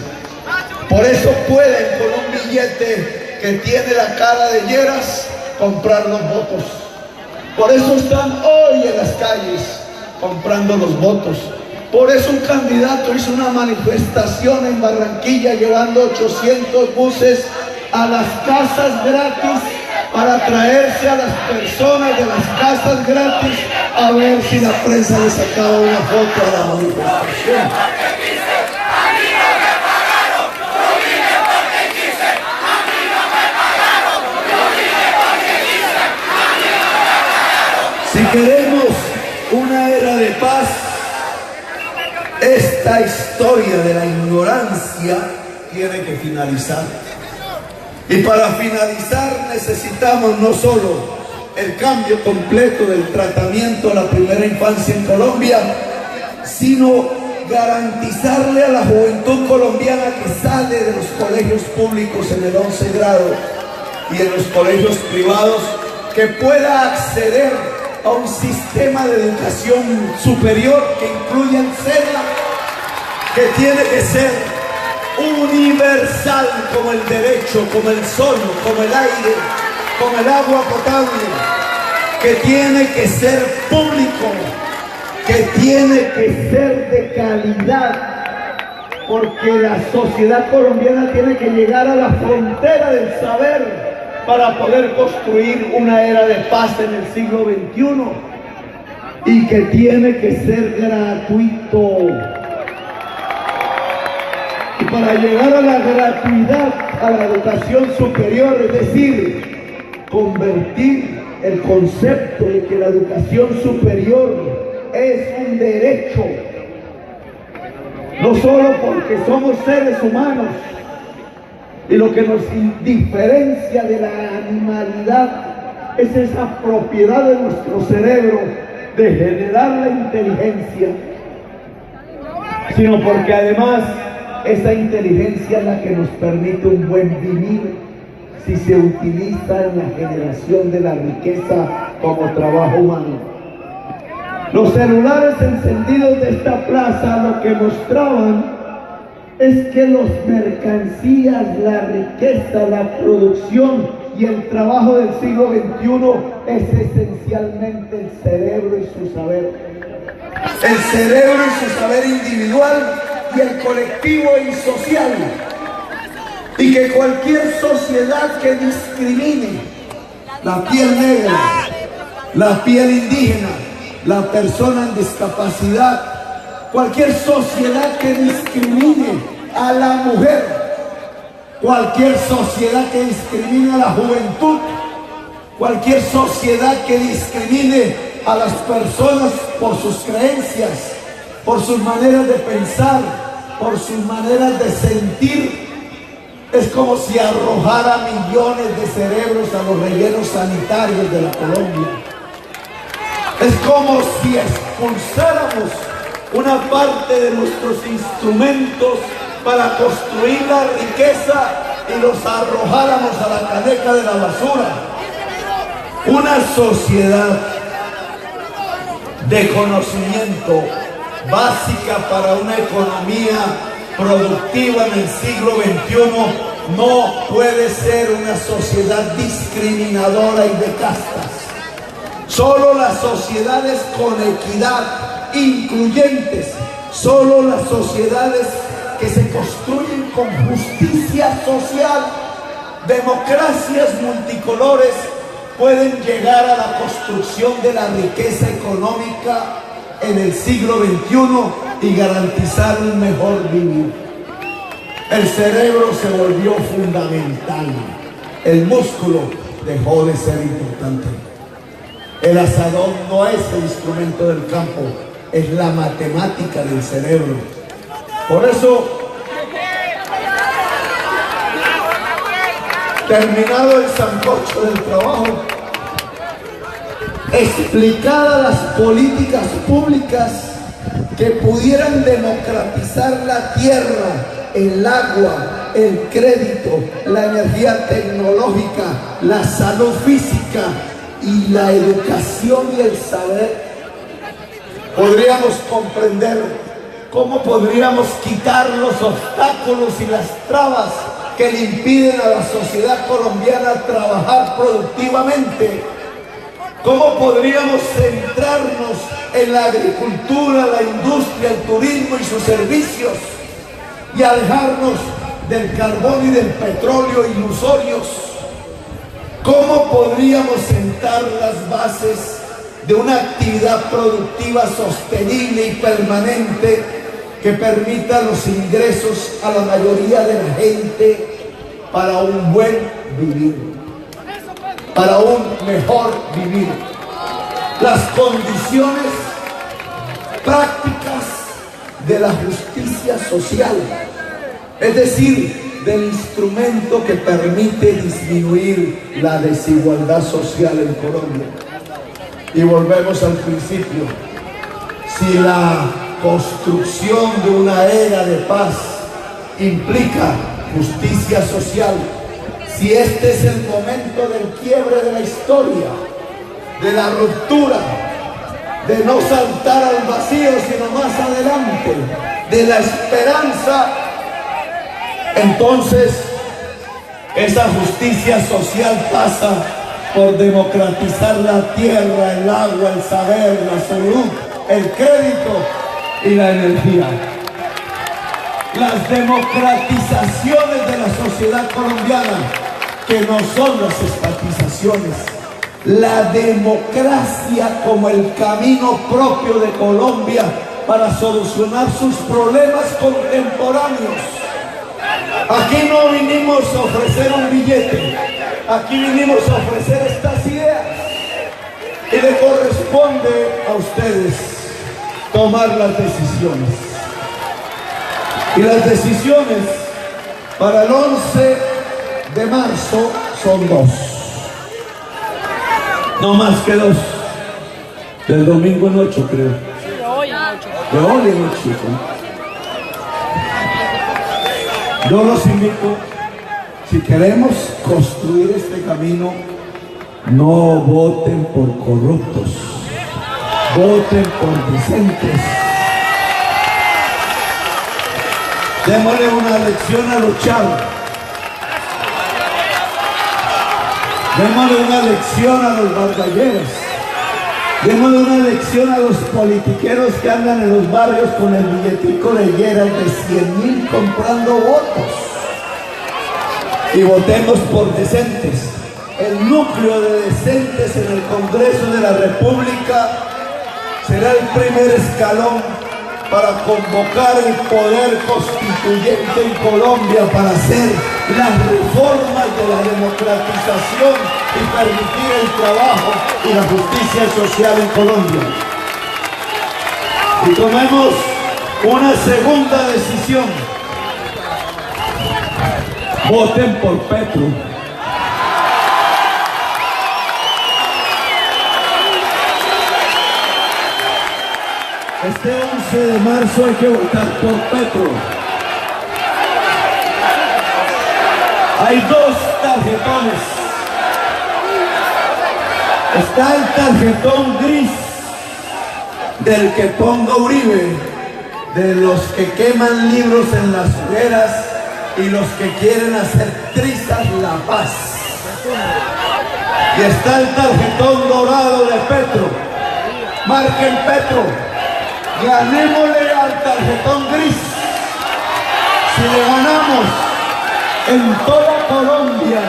Por eso pueden, con un billete que tiene la cara de Lleras, comprar los votos. Por eso están hoy en las calles comprando los votos. Por eso un candidato hizo una manifestación en Barranquilla llevando 800 buses a las casas gratis para traerse a las personas de las casas gratis a ver si la prensa le sacaba una foto a la manifestación. Si queremos una era de paz, esta historia de la ignorancia tiene que finalizar. Y para finalizar necesitamos no solo el cambio completo del tratamiento a la primera infancia en Colombia, sino garantizarle a la juventud colombiana que sale de los colegios públicos en el 11 grado y en los colegios privados que pueda acceder a un sistema de educación superior que incluya el SENA, que tiene que ser universal, como el derecho, como el sol, como el aire, como el agua potable, que tiene que ser público, que tiene que ser de calidad, porque la sociedad colombiana tiene que llegar a la frontera del saber para poder construir una era de paz en el siglo XXI, y que tiene que ser gratuito. Y para llegar a la gratuidad, a la educación superior, es decir, convertir el concepto de que la educación superior es un derecho, no solo porque somos seres humanos, y lo que nos diferencia de la animalidad es esa propiedad de nuestro cerebro de generar la inteligencia, sino porque además esa inteligencia es la que nos permite un buen vivir si se utiliza en la generación de la riqueza como trabajo humano. Los celulares encendidos de esta plaza lo que mostraban es que las mercancías, la riqueza, la producción y el trabajo del siglo XXI es esencialmente el cerebro y su saber. El cerebro y su saber individual y el colectivo y social. Y que cualquier sociedad que discrimine la piel negra, la piel indígena, la persona en discapacidad, cualquier sociedad que discrimine a la mujer, cualquier sociedad que discrimine a la juventud, cualquier sociedad que discrimine a las personas por sus creencias, por sus maneras de pensar, por sus maneras de sentir, es como si arrojara millones de cerebros a los rellenos sanitarios de la Colombia. Es como si expulsáramos una parte de nuestros instrumentos para construir la riqueza y los arrojáramos a la caneca de la basura. Una sociedad de conocimiento básica para una economía productiva en el siglo XXI no puede ser una sociedad discriminadora y de castas. Solo las sociedades con equidad, incluyentes, solo las sociedades que se construyen con justicia social, democracias multicolores, pueden llegar a la construcción de la riqueza económica en el siglo XXI y garantizar un mejor vivir. El cerebro se volvió fundamental. El músculo dejó de ser importante. El asadón no es el instrumento del campo, es la matemática del cerebro. Por eso, terminado el sancocho del trabajo, explicadas las políticas públicas que pudieran democratizar la tierra, el agua, el crédito, la energía tecnológica, la salud física y la educación y el saber, podríamos comprender cómo podríamos quitar los obstáculos y las trabas que le impiden a la sociedad colombiana trabajar productivamente. ¿Cómo podríamos centrarnos en la agricultura, la industria, el turismo y sus servicios y alejarnos del carbón y del petróleo ilusorios? ¿Cómo podríamos sentar las bases de una actividad productiva sostenible y permanente que permita los ingresos a la mayoría de la gente para un buen vivir, para un mejor vivir? Las condiciones prácticas de la justicia social, es decir, del instrumento que permite disminuir la desigualdad social en Colombia. Y volvemos al principio. Si la construcción de una era de paz implica justicia social, si este es el momento del quiebre de la historia, de la ruptura, de no saltar al vacío sino más adelante, de la esperanza, entonces esa justicia social pasa por democratizar la tierra, el agua, el saber, la salud, el crédito y la energía. Las democratizaciones de la sociedad colombiana, que no son las estatizaciones, la democracia como el camino propio de Colombia para solucionar sus problemas contemporáneos. Aquí no vinimos a ofrecer un billete, aquí vinimos a ofrecer estas ideas y le corresponde a ustedes tomar las decisiones. Y las decisiones para el 11 de marzo son dos, no más que dos, del domingo en 8 creo, de hoy en 8. Yo los invito, si queremos construir este camino, no voten por corruptos, voten por decentes. Démosle una lección a los chavos, démosle una lección a los bargalleros, démosle una lección a los politiqueros que andan en los barrios con el billetico de hieras de 100.000 comprando votos. y votemos por decentes. El núcleo de decentes en el Congreso de la República será el primer escalón para convocar el poder constituyente en Colombia para hacer las reformas de la democratización y permitir el trabajo y la justicia social en Colombia. Y tomemos una segunda decisión. Voten por Petro. Este 11 de marzo hay que votar por Petro. Hay dos tarjetones. Está el tarjetón gris del que ponga Uribe, de los que queman libros en las hogueras y los que quieren hacer trizas la paz. Y está el tarjetón dorado de Petro. Marquen Petro. Ganémosle al tarjetón gris. Si le ganamos en toda Colombia,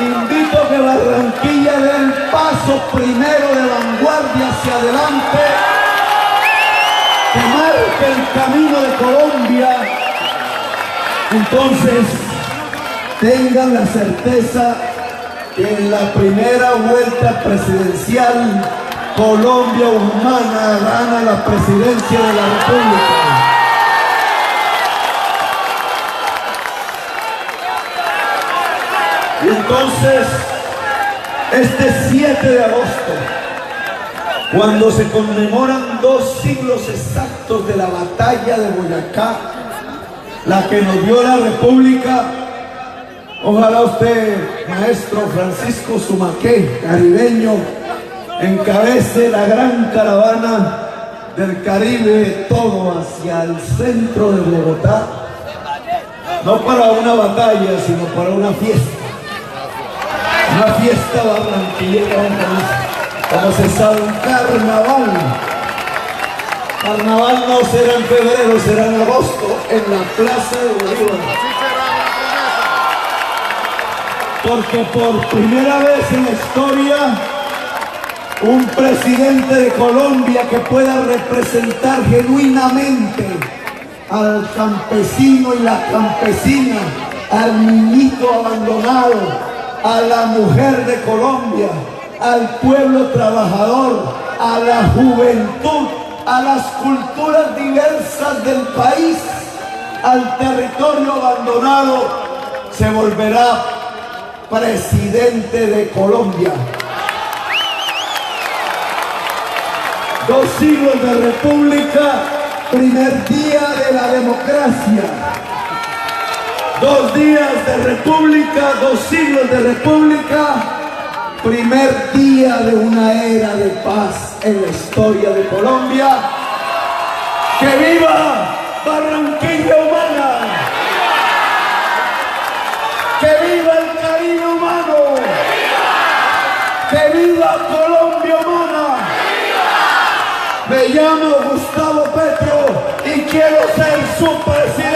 invito a que Barranquilla dé el paso primero de vanguardia hacia adelante, que marque el camino de Colombia. Entonces, tengan la certeza que en la primera vuelta presidencial Colombia Humana gana la presidencia de la República. Y entonces, este 7 de agosto, cuando se conmemoran 2 siglos exactos de la batalla de Boyacá, la que nos dio la República, ojalá usted, maestro Francisco Sumaqué, caribeño, encabece la gran caravana del Caribe todo hacia el centro de Bogotá, no para una batalla, sino para una fiesta barranquillera, como se sabe, un carnaval. Carnaval no será en febrero, será en agosto, en la Plaza de Bolívar. Porque por primera vez en la historia, un presidente de Colombia que pueda representar genuinamente al campesino y la campesina, al niñito abandonado, a la mujer de Colombia, al pueblo trabajador, a la juventud, a las culturas diversas del país, al territorio abandonado, se volverá presidente de Colombia. 2 siglos de república, primer día de la democracia. 2 días de república, 2 siglos de república, primer día de una era de paz en la historia de Colombia. ¡Que viva Barranquilla Humana! ¡Que viva el Caribe humano! ¡Que viva Colombia humana! Me llamo Gustavo Petro y quiero ser su presidente.